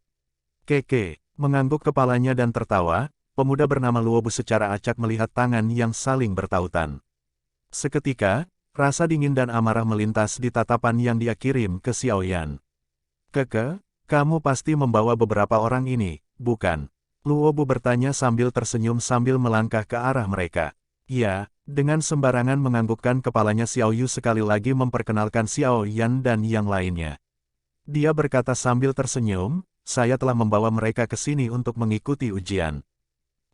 Keke, mengangguk kepalanya dan tertawa, pemuda bernama Luobu secara acak melihat tangan yang saling bertautan. Seketika, rasa dingin dan amarah melintas di tatapan yang dia kirim ke Xiao Yan. "Keke, kamu pasti membawa beberapa orang ini, bukan?" Luobu bertanya sambil tersenyum sambil melangkah ke arah mereka. "Ya," dengan sembarangan menganggukkan kepalanya Xiao Yu sekali lagi memperkenalkan Xiao Yan dan yang lainnya. Dia berkata sambil tersenyum, "Saya telah membawa mereka ke sini untuk mengikuti ujian."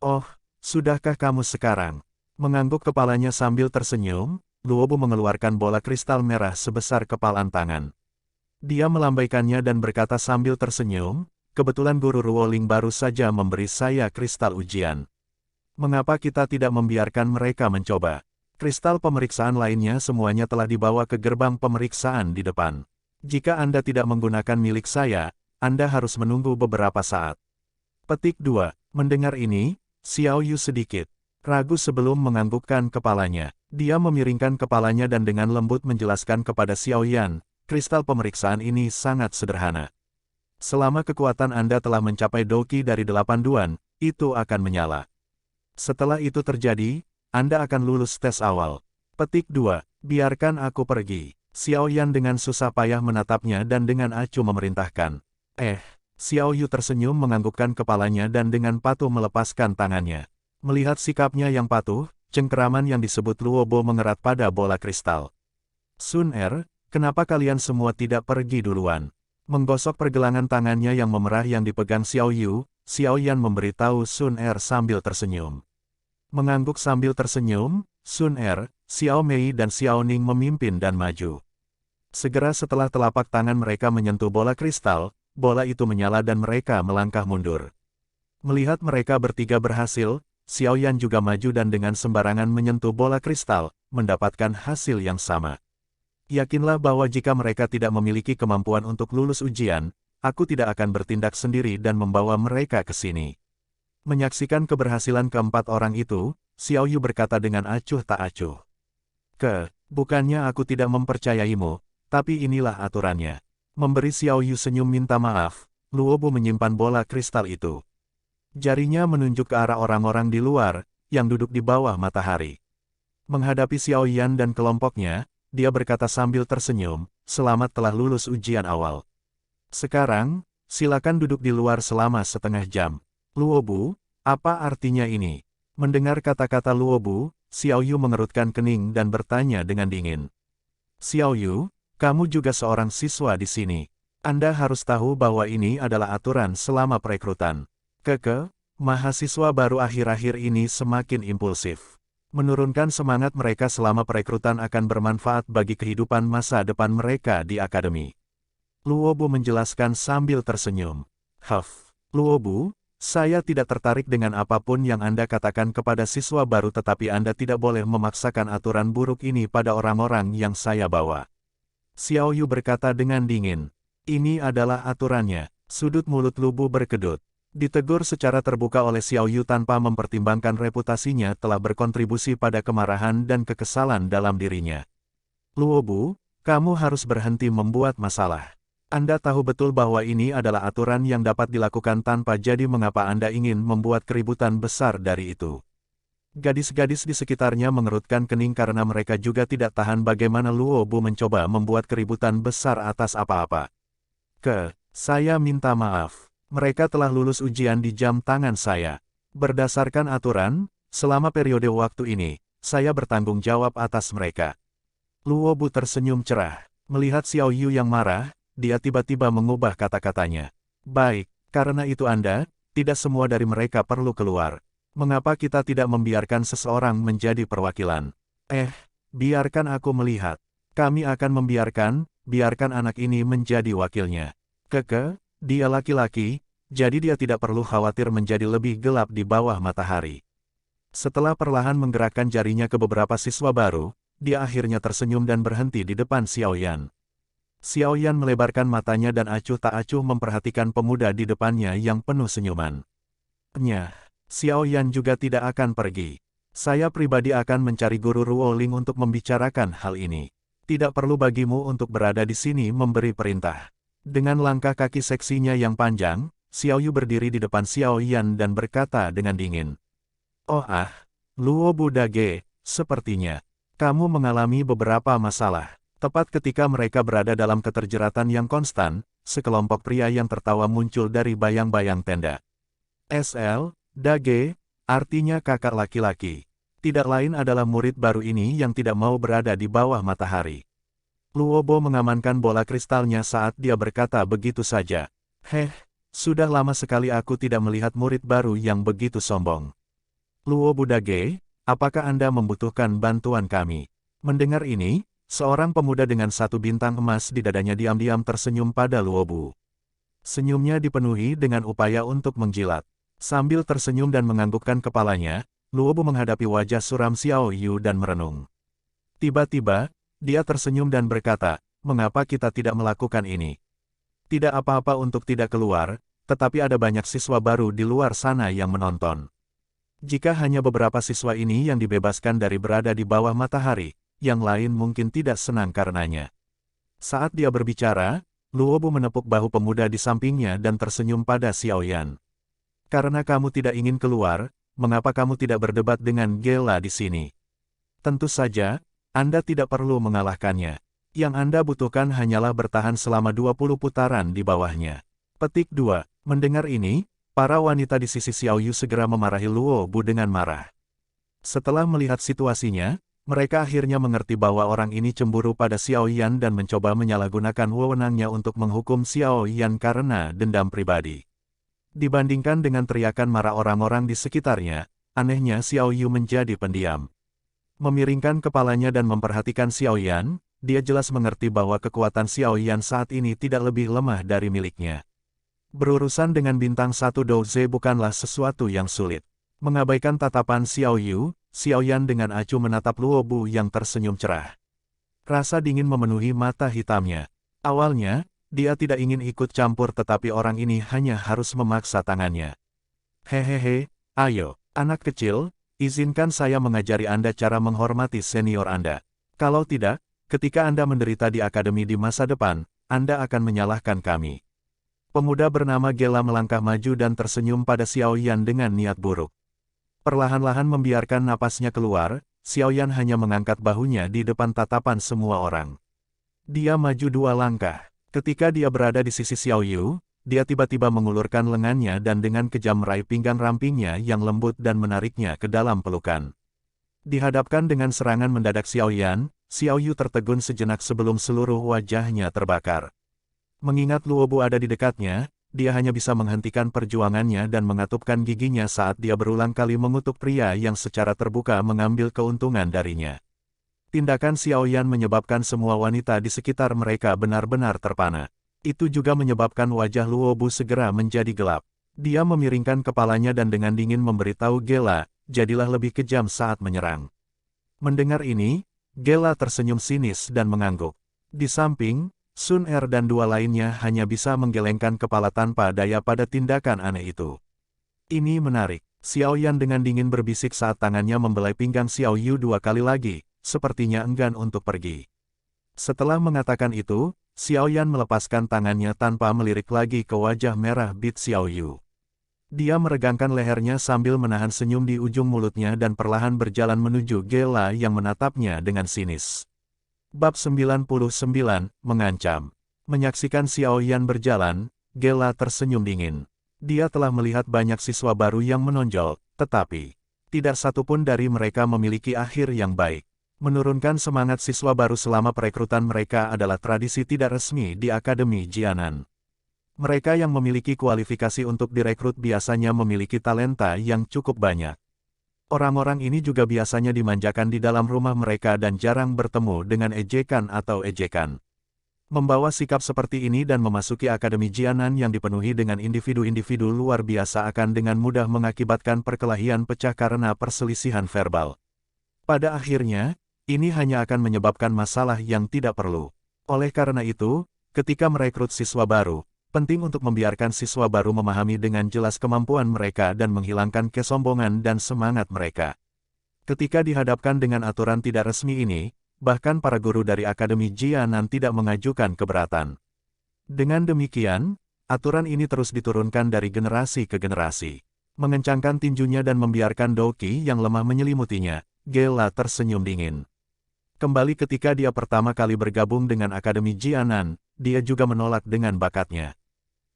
"Oh, sudahkah kamu sekarang?" Mengangguk kepalanya sambil tersenyum, Luobu mengeluarkan bola kristal merah sebesar kepalan tangan. Dia melambaikannya dan berkata sambil tersenyum, "Kebetulan Guru Ruoling baru saja memberi saya kristal ujian. Mengapa kita tidak membiarkan mereka mencoba?" Kristal pemeriksaan lainnya semuanya telah dibawa ke gerbang pemeriksaan di depan. "Jika Anda tidak menggunakan milik saya, Anda harus menunggu beberapa saat." Petik 2. Mendengar ini, Xiao Yu sedikit ragu sebelum menganggukkan kepalanya. Dia memiringkan kepalanya dan dengan lembut menjelaskan kepada Xiao Yan, "Kristal pemeriksaan ini sangat sederhana. Selama kekuatan Anda telah mencapai Doqi dari 8 Duan, itu akan menyala. Setelah itu terjadi, Anda akan lulus tes awal." Petik 2. "Biarkan aku pergi." Xiao Yan dengan susah payah menatapnya dan dengan acuh memerintahkan. Xiao Yu tersenyum menganggukkan kepalanya dan dengan patuh melepaskan tangannya. Melihat sikapnya yang patuh, cengkeraman yang disebut Luobo mengerat pada bola kristal. "Sun Er, kenapa kalian semua tidak pergi duluan?" Menggosok pergelangan tangannya yang memerah yang dipegang Xiao Yu, Xiao Yan memberitahu Sun Er sambil tersenyum. Mengangguk sambil tersenyum, Sun Er, Xiao Mei dan Xiao Ning memimpin dan maju. Segera setelah telapak tangan mereka menyentuh bola kristal, bola itu menyala dan mereka melangkah mundur. Melihat mereka bertiga berhasil, Xiao Yan juga maju dan dengan sembarangan menyentuh bola kristal, mendapatkan hasil yang sama. "Yakinlah bahwa jika mereka tidak memiliki kemampuan untuk lulus ujian, aku tidak akan bertindak sendiri dan membawa mereka ke sini." Menyaksikan keberhasilan keempat orang itu, Xiao Yu berkata dengan acuh tak acuh. Bukannya aku tidak mempercayaimu, tapi inilah aturannya." Memberi Xiao Yu senyum minta maaf, Luobo menyimpan bola kristal itu. Jarinya menunjuk ke arah orang-orang di luar, yang duduk di bawah matahari. Menghadapi Xiao Yan dan kelompoknya, dia berkata sambil tersenyum, "Selamat telah lulus ujian awal. Sekarang, silakan duduk di luar selama setengah jam." "Luobu, apa artinya ini?" Mendengar kata-kata Luobu, Xiao Yu mengerutkan kening dan bertanya dengan dingin. "Xiao Yu, kamu juga seorang siswa di sini. Anda harus tahu bahwa ini adalah aturan selama perekrutan." Mahasiswa baru akhir-akhir ini semakin impulsif. Menurunkan semangat mereka selama perekrutan akan bermanfaat bagi kehidupan masa depan mereka di akademi. Luobu menjelaskan sambil tersenyum. Luobu, saya tidak tertarik dengan apapun yang Anda katakan kepada siswa baru tetapi Anda tidak boleh memaksakan aturan buruk ini pada orang-orang yang saya bawa." Xiao Yu berkata dengan dingin. "Ini adalah aturannya." Sudut mulut Luobu berkedut. Ditegur secara terbuka oleh Xiao Yu tanpa mempertimbangkan reputasinya telah berkontribusi pada kemarahan dan kekesalan dalam dirinya. "Luobu, kamu harus berhenti membuat masalah. Anda tahu betul bahwa ini adalah aturan yang dapat dilakukan tanpa jadi mengapa Anda ingin membuat keributan besar dari itu." Gadis-gadis di sekitarnya mengerutkan kening karena mereka juga tidak tahan bagaimana Luobu mencoba membuat keributan besar atas apa-apa. Saya minta maaf. Mereka telah lulus ujian di jam tangan saya. Berdasarkan aturan, selama periode waktu ini, saya bertanggung jawab atas mereka." Luobu tersenyum cerah. Melihat Xiao Yu yang marah, dia tiba-tiba mengubah kata-katanya. "Baik, karena itu Anda, tidak semua dari mereka perlu keluar. Mengapa kita tidak membiarkan seseorang menjadi perwakilan?" Biarkan aku melihat. Kami akan biarkan anak ini menjadi wakilnya. Dia laki-laki, jadi dia tidak perlu khawatir menjadi lebih gelap di bawah matahari. Setelah perlahan menggerakkan jarinya ke beberapa siswa baru, dia akhirnya tersenyum dan berhenti di depan Xiao Yan. Xiao Yan melebarkan matanya dan acuh tak acuh memperhatikan pemuda di depannya yang penuh senyuman. Nyah, Xiao Yan juga tidak akan pergi. Saya pribadi akan mencari guru Ruoling untuk membicarakan hal ini. Tidak perlu bagimu untuk berada di sini memberi perintah. Dengan langkah kaki seksinya yang panjang, Xiao Yu berdiri di depan Xiao Yan dan berkata dengan dingin. Oh Luo Budage, sepertinya kamu mengalami beberapa masalah. Tepat ketika mereka berada dalam keterjeratan yang konstan, sekelompok pria yang tertawa muncul dari bayang-bayang tenda. SL, Dage, artinya kakak laki-laki. Tidak lain adalah murid baru ini yang tidak mau berada di bawah matahari. Luobo mengamankan bola kristalnya saat dia berkata begitu saja. Sudah lama sekali aku tidak melihat murid baru yang begitu sombong. Luo Budage, apakah Anda membutuhkan bantuan kami? Mendengar ini, seorang pemuda dengan satu bintang emas di dadanya diam-diam tersenyum pada Luobu. Senyumnya dipenuhi dengan upaya untuk menjilat. Sambil tersenyum dan menganggukkan kepalanya, Luobu menghadapi wajah suram Xiao Yu dan merenung. Tiba-tiba, dia tersenyum dan berkata, mengapa kita tidak melakukan ini? Tidak apa-apa untuk tidak keluar, tetapi ada banyak siswa baru di luar sana yang menonton. Jika hanya beberapa siswa ini yang dibebaskan dari berada di bawah matahari, yang lain mungkin tidak senang karenanya. Saat dia berbicara, Luobu menepuk bahu pemuda di sampingnya dan tersenyum pada Xiao Yan. Karena kamu tidak ingin keluar, mengapa kamu tidak berdebat dengan Gela di sini? Tentu saja, Anda tidak perlu mengalahkannya. Yang Anda butuhkan hanyalah bertahan selama 20 putaran di bawahnya. Petik 2. Mendengar ini, para wanita di sisi Xiao Yu segera memarahi Luobu dengan marah. Setelah melihat situasinya, mereka akhirnya mengerti bahwa orang ini cemburu pada Xiao Yan dan mencoba menyalahgunakan wewenangnya untuk menghukum Xiao Yan karena dendam pribadi. Dibandingkan dengan teriakan marah orang-orang di sekitarnya, anehnya Xiao Yu menjadi pendiam. Memiringkan kepalanya dan memperhatikan Xiao Yan, dia jelas mengerti bahwa kekuatan Xiao Yan saat ini tidak lebih lemah dari miliknya. Berurusan dengan bintang 1 Douze bukanlah sesuatu yang sulit. Mengabaikan tatapan Xiao Yu, Xiao Yan dengan acuh menatap Luobu yang tersenyum cerah. Rasa dingin memenuhi mata hitamnya. Awalnya, dia tidak ingin ikut campur tetapi orang ini hanya harus memaksa tangannya. Hehehe, ayo, anak kecil, izinkan saya mengajari Anda cara menghormati senior Anda. Kalau tidak, ketika Anda menderita di akademi di masa depan, Anda akan menyalahkan kami. Pemuda bernama Gela melangkah maju dan tersenyum pada Xiao Yan dengan niat buruk. Perlahan-lahan membiarkan napasnya keluar, Xiao Yan hanya mengangkat bahunya di depan tatapan semua orang. Dia maju 2 langkah. Ketika dia berada di sisi Xiao Yu, dia tiba-tiba mengulurkan lengannya dan dengan kejam meraih pinggang rampingnya yang lembut dan menariknya ke dalam pelukan. Dihadapkan dengan serangan mendadak Xiao Yan, Xiao Yu tertegun sejenak sebelum seluruh wajahnya terbakar. Mengingat Luobu ada di dekatnya, dia hanya bisa menghentikan perjuangannya dan mengatupkan giginya saat dia berulang kali mengutuk pria yang secara terbuka mengambil keuntungan darinya. Tindakan Xiao Yan menyebabkan semua wanita di sekitar mereka benar-benar terpana. Itu juga menyebabkan wajah Luobu segera menjadi gelap. Dia memiringkan kepalanya dan dengan dingin memberitahu Gela, jadilah lebih kejam saat menyerang. Mendengar ini, Gela tersenyum sinis dan mengangguk. Di samping, Sun Er dan 2 lainnya hanya bisa menggelengkan kepala tanpa daya pada tindakan aneh itu. Ini menarik. Xiao Yan dengan dingin berbisik saat tangannya membelai pinggang Xiao Yu 2 kali lagi, sepertinya enggan untuk pergi. Setelah mengatakan itu, Xiao Yan melepaskan tangannya tanpa melirik lagi ke wajah merah bit Xiao Yu. Dia meregangkan lehernya sambil menahan senyum di ujung mulutnya dan perlahan berjalan menuju Gela yang menatapnya dengan sinis. Bab 99, Mengancam. Menyaksikan Xiao Yan berjalan, Gela tersenyum dingin. Dia telah melihat banyak siswa baru yang menonjol, tetapi tidak satupun dari mereka memiliki akhir yang baik. Menurunkan semangat siswa baru selama perekrutan mereka adalah tradisi tidak resmi di Akademi Jianan. Mereka yang memiliki kualifikasi untuk direkrut biasanya memiliki talenta yang cukup banyak. Orang-orang ini juga biasanya dimanjakan di dalam rumah mereka dan jarang bertemu dengan ejekan atau ejekan. Membawa sikap seperti ini dan memasuki Akademi Jianan yang dipenuhi dengan individu-individu luar biasa akan dengan mudah mengakibatkan perkelahian pecah karena perselisihan verbal. Pada akhirnya, ini hanya akan menyebabkan masalah yang tidak perlu. Oleh karena itu, ketika merekrut siswa baru, penting untuk membiarkan siswa baru memahami dengan jelas kemampuan mereka dan menghilangkan kesombongan dan semangat mereka. Ketika dihadapkan dengan aturan tidak resmi ini, bahkan para guru dari Akademi Jianan tidak mengajukan keberatan. Dengan demikian, aturan ini terus diturunkan dari generasi ke generasi. Mengencangkan tinjunya dan membiarkan Doki yang lemah menyelimutinya, Gela tersenyum dingin. Kembali ketika dia pertama kali bergabung dengan Akademi Jianan, dia juga menolak dengan bakatnya.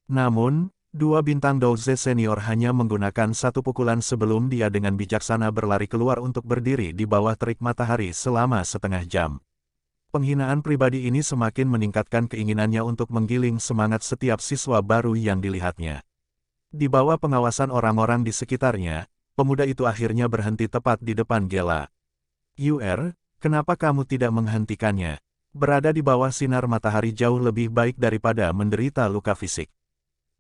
Namun, dua bintang Douze senior hanya menggunakan satu pukulan sebelum dia dengan bijaksana berlari keluar untuk berdiri di bawah terik matahari selama setengah jam. Penghinaan pribadi ini semakin meningkatkan keinginannya untuk menggiling semangat setiap siswa baru yang dilihatnya. Di bawah pengawasan orang-orang di sekitarnya, pemuda itu akhirnya berhenti tepat di depan Gela. Kenapa kamu tidak menghentikannya? Berada di bawah sinar matahari jauh lebih baik daripada menderita luka fisik.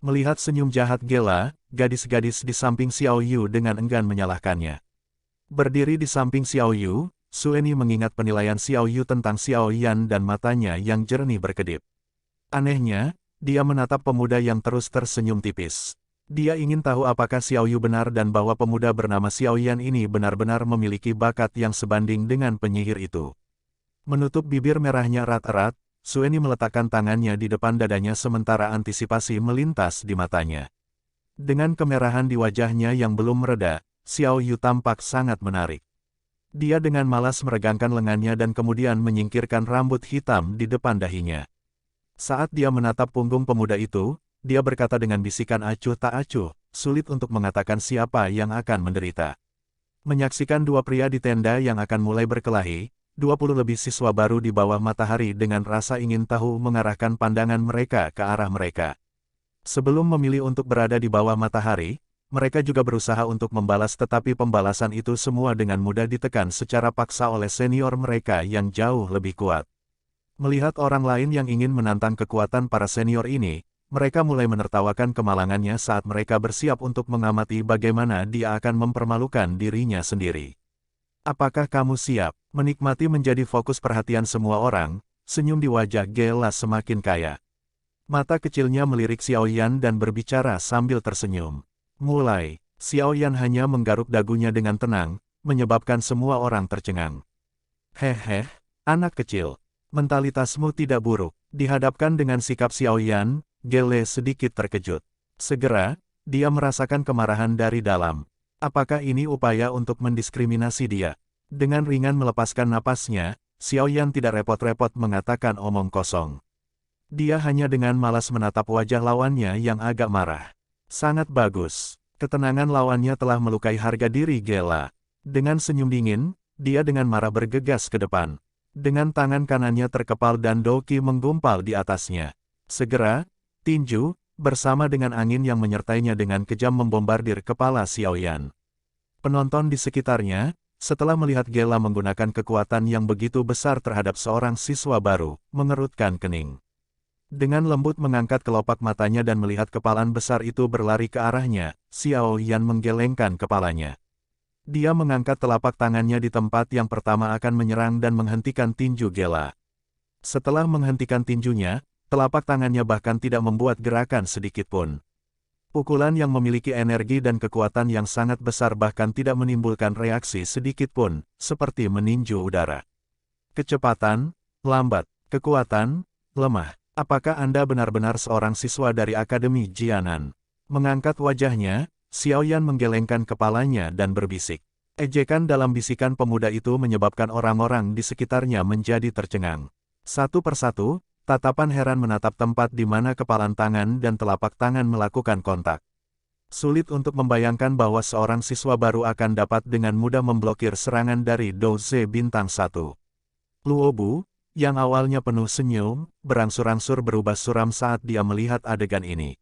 Melihat senyum jahat Gela, gadis-gadis di samping Xiao Yu dengan enggan menyalahkannya. Berdiri di samping Xiao Yu, Sueni mengingat penilaian Xiao Yu tentang Xiao Yan dan matanya yang jernih berkedip. Anehnya, dia menatap pemuda yang terus tersenyum tipis. Dia ingin tahu apakah Xiao Yu benar dan bahwa pemuda bernama Xiao Yan ini benar-benar memiliki bakat yang sebanding dengan penyihir itu. Menutup bibir merahnya erat-erat, Sueni meletakkan tangannya di depan dadanya sementara antisipasi melintas di matanya. Dengan kemerahan di wajahnya yang belum mereda, Xiao Yu tampak sangat menarik. Dia dengan malas meregangkan lengannya dan kemudian menyingkirkan rambut hitam di depan dahinya. Saat dia menatap punggung pemuda itu, dia berkata dengan bisikan acuh tak acuh, sulit untuk mengatakan siapa yang akan menderita. Menyaksikan dua pria di tenda yang akan mulai berkelahi, 20 lebih siswa baru di bawah matahari dengan rasa ingin tahu mengarahkan pandangan mereka ke arah mereka. Sebelum memilih untuk berada di bawah matahari, mereka juga berusaha untuk membalas tetapi pembalasan itu semua dengan mudah ditekan secara paksa oleh senior mereka yang jauh lebih kuat. Melihat orang lain yang ingin menantang kekuatan para senior ini, mereka mulai menertawakan kemalangannya saat mereka bersiap untuk mengamati bagaimana dia akan mempermalukan dirinya sendiri. Apakah kamu siap? Menikmati menjadi fokus perhatian semua orang, senyum di wajah Gela semakin kaya. Mata kecilnya melirik Xiao Yan dan berbicara sambil tersenyum. Mulai, Xiao Yan hanya menggaruk dagunya dengan tenang, menyebabkan semua orang tercengang. Hehe, anak kecil, mentalitasmu tidak buruk. Dihadapkan dengan sikap Xiao Yan, Gela sedikit terkejut. Segera, dia merasakan kemarahan dari dalam. Apakah ini upaya untuk mendiskriminasi dia? Dengan ringan melepaskan napasnya, Xiao Yan tidak repot-repot mengatakan omong kosong. Dia hanya dengan malas menatap wajah lawannya yang agak marah. Sangat bagus. Ketenangan lawannya telah melukai harga diri Gela. Dengan senyum dingin, dia dengan marah bergegas ke depan. Dengan tangan kanannya terkepal dan Doki menggumpal di atasnya. Segera, tinju, bersama dengan angin yang menyertainya dengan kejam membombardir kepala Xiao Yan. Penonton di sekitarnya, setelah melihat Gela menggunakan kekuatan yang begitu besar terhadap seorang siswa baru, mengerutkan kening. Dengan lembut mengangkat kelopak matanya dan melihat kepalan besar itu berlari ke arahnya, Xiao Yan menggelengkan kepalanya. Dia mengangkat telapak tangannya di tempat yang pertama akan menyerang dan menghentikan tinju Gela. Setelah menghentikan tinjunya, telapak tangannya bahkan tidak membuat gerakan sedikit pun. Pukulan yang memiliki energi dan kekuatan yang sangat besar bahkan tidak menimbulkan reaksi sedikit pun, seperti meninju udara. Kecepatan, lambat, kekuatan, lemah. Apakah Anda benar-benar seorang siswa dari Akademi Jianan? Mengangkat wajahnya, Xiao Yan menggelengkan kepalanya dan berbisik. Ejekan dalam bisikan pemuda itu menyebabkan orang-orang di sekitarnya menjadi tercengang. Satu persatu, tatapan heran menatap tempat di mana kepalan tangan dan telapak tangan melakukan kontak. Sulit untuk membayangkan bahwa seorang siswa baru akan dapat dengan mudah memblokir serangan dari Douze Bintang 1. Luobu, yang awalnya penuh senyum, berangsur-angsur berubah suram saat dia melihat adegan ini.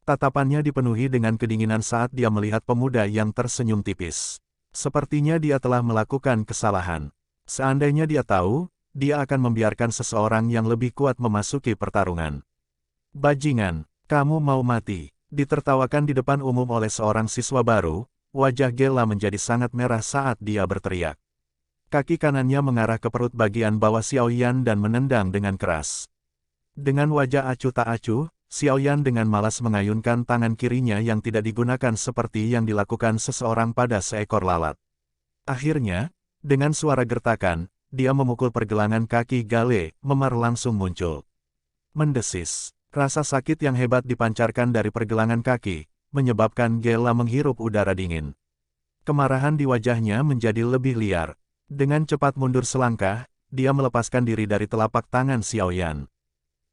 Tatapannya dipenuhi dengan kedinginan saat dia melihat pemuda yang tersenyum tipis. Sepertinya dia telah melakukan kesalahan. Seandainya dia tahu, dia akan membiarkan seseorang yang lebih kuat memasuki pertarungan. Bajingan, kamu mau mati. Ditertawakan di depan umum oleh seorang siswa baru, wajah Gela menjadi sangat merah saat dia berteriak. Kaki kanannya mengarah ke perut bagian bawah Xiao Yan dan menendang dengan keras. Dengan wajah acuh tak acuh, Xiao Yan dengan malas mengayunkan tangan kirinya yang tidak digunakan seperti yang dilakukan seseorang pada seekor lalat. Akhirnya, dengan suara gertakan, dia memukul pergelangan kaki Gale, memar langsung muncul. Mendesis, rasa sakit yang hebat dipancarkan dari pergelangan kaki, menyebabkan Gela menghirup udara dingin. Kemarahan di wajahnya menjadi lebih liar. Dengan cepat mundur selangkah, dia melepaskan diri dari telapak tangan Xiao Yan.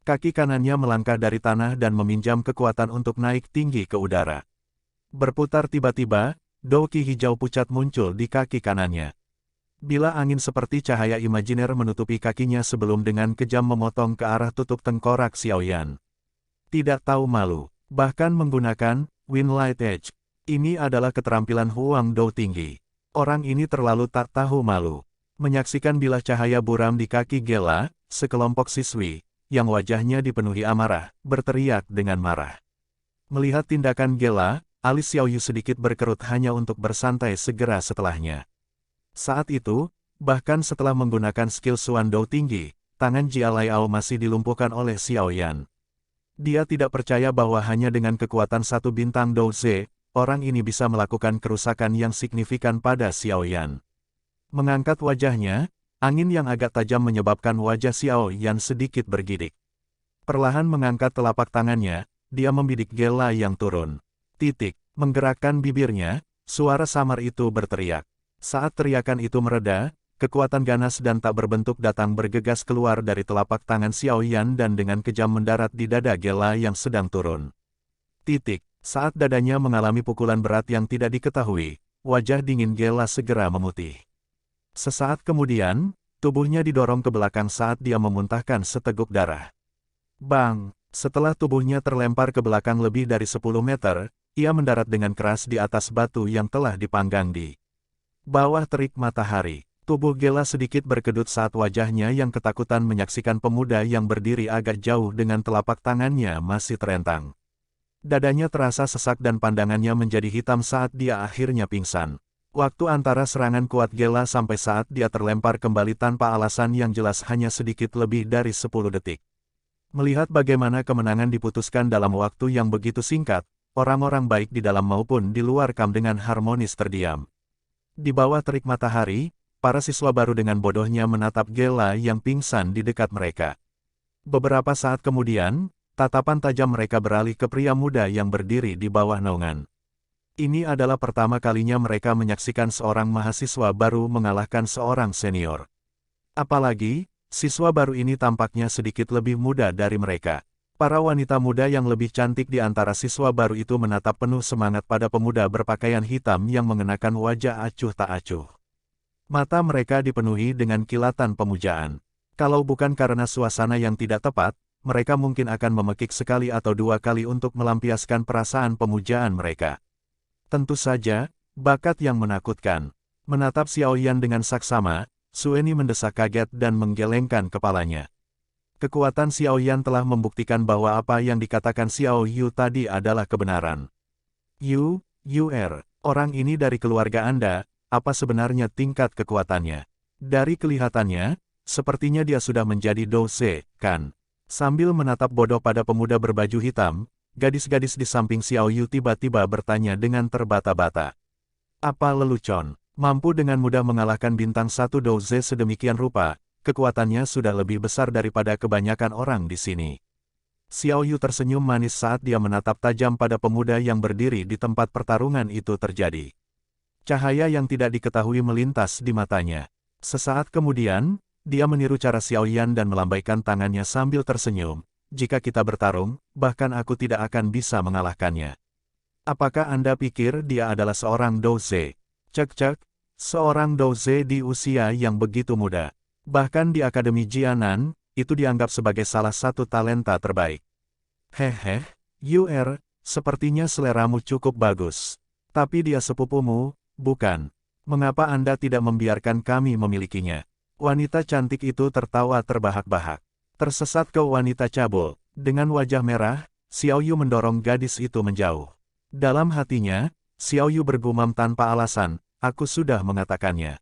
Kaki kanannya melangkah dari tanah dan meminjam kekuatan untuk naik tinggi ke udara. Berputar tiba-tiba, douki hijau pucat muncul di kaki kanannya. Bila angin seperti cahaya imajiner menutupi kakinya sebelum dengan kejam memotong ke arah tutup tengkorak Xiao Yan. Tidak tahu malu, bahkan menggunakan Wind Light Edge. Ini adalah keterampilan Huang Dou tinggi. Orang ini terlalu tak tahu malu. Menyaksikan bilah cahaya buram di kaki Gela, sekelompok siswi, yang wajahnya dipenuhi amarah, berteriak dengan marah. Melihat tindakan Gela, alis Xiao Yu sedikit berkerut hanya untuk bersantai segera setelahnya. Saat itu, bahkan setelah menggunakan skill Xuan Dou tinggi, tangan Jia Laiao masih dilumpuhkan oleh Xiao Yan. Dia tidak percaya bahwa hanya dengan kekuatan satu bintang Dou Ze, orang ini bisa melakukan kerusakan yang signifikan pada Xiao Yan. Mengangkat wajahnya, angin yang agak tajam menyebabkan wajah Xiao Yan sedikit bergidik. Perlahan mengangkat telapak tangannya, dia membidik Gela yang turun. Menggerakkan bibirnya, suara samar itu berteriak. Saat teriakan itu mereda, kekuatan ganas dan tak berbentuk datang bergegas keluar dari telapak tangan Xiao Yan dan dengan kejam mendarat di dada Gela yang sedang turun. Saat dadanya mengalami pukulan berat yang tidak diketahui, wajah dingin Gela segera memutih. Sesaat kemudian, tubuhnya didorong ke belakang saat dia memuntahkan seteguk darah. Bang! Setelah tubuhnya terlempar ke belakang lebih dari 10 meter, ia mendarat dengan keras di atas batu yang telah dipanggang di bawah terik matahari. Tubuh Gela sedikit berkedut saat wajahnya yang ketakutan menyaksikan pemuda yang berdiri agak jauh dengan telapak tangannya masih terentang. Dadanya terasa sesak dan pandangannya menjadi hitam saat dia akhirnya pingsan. Waktu antara serangan kuat Gela sampai saat dia terlempar kembali tanpa alasan yang jelas hanya sedikit lebih dari 10 detik. Melihat bagaimana kemenangan diputuskan dalam waktu yang begitu singkat, orang-orang baik di dalam maupun di luar kamp dengan harmonis terdiam. Di bawah terik matahari, para siswa baru dengan bodohnya menatap Gela yang pingsan di dekat mereka. Beberapa saat kemudian, tatapan tajam mereka beralih ke pria muda yang berdiri di bawah naungan. Ini adalah pertama kalinya mereka menyaksikan seorang mahasiswa baru mengalahkan seorang senior. Apalagi, siswa baru ini tampaknya sedikit lebih muda dari mereka. Para wanita muda yang lebih cantik di antara siswa baru itu menatap penuh semangat pada pemuda berpakaian hitam yang mengenakan wajah acuh tak acuh. Mata mereka dipenuhi dengan kilatan pemujaan. Kalau bukan karena suasana yang tidak tepat, mereka mungkin akan memekik sekali atau dua kali untuk melampiaskan perasaan pemujaan mereka. Tentu saja, bakat yang menakutkan. Menatap Xiao Yan dengan saksama, Sueni mendesak kaget dan menggelengkan kepalanya. Kekuatan Xiao Yan telah membuktikan bahwa apa yang dikatakan Xiao Yu tadi adalah kebenaran. Orang ini dari keluarga Anda, apa sebenarnya tingkat kekuatannya? Dari kelihatannya, sepertinya dia sudah menjadi Dou Ze, kan? Sambil menatap bodoh pada pemuda berbaju hitam, gadis-gadis di samping Xiao Yu tiba-tiba bertanya dengan terbata-bata. Apa lelucon, mampu dengan mudah mengalahkan bintang satu Dou Ze sedemikian rupa, kekuatannya sudah lebih besar daripada kebanyakan orang di sini. Xiao Yu tersenyum manis saat dia menatap tajam pada pemuda yang berdiri di tempat pertarungan itu terjadi. Cahaya yang tidak diketahui melintas di matanya. Sesaat kemudian, dia meniru cara Xiao Yan dan melambaikan tangannya sambil tersenyum. Jika kita bertarung, bahkan aku tidak akan bisa mengalahkannya. Apakah Anda pikir dia adalah seorang Dou Ze? Cek, seorang Dou Ze di usia yang begitu muda. Bahkan di Akademi Jianan, itu dianggap sebagai salah satu talenta terbaik. Hehe, sepertinya seleramu cukup bagus. Tapi dia sepupumu, bukan? Mengapa Anda tidak membiarkan kami memilikinya? Wanita cantik itu tertawa terbahak-bahak. Tersesat ke wanita cabul, dengan wajah merah, Xiao Yu mendorong gadis itu menjauh. Dalam hatinya, Xiao Yu bergumam tanpa alasan, aku sudah mengatakannya.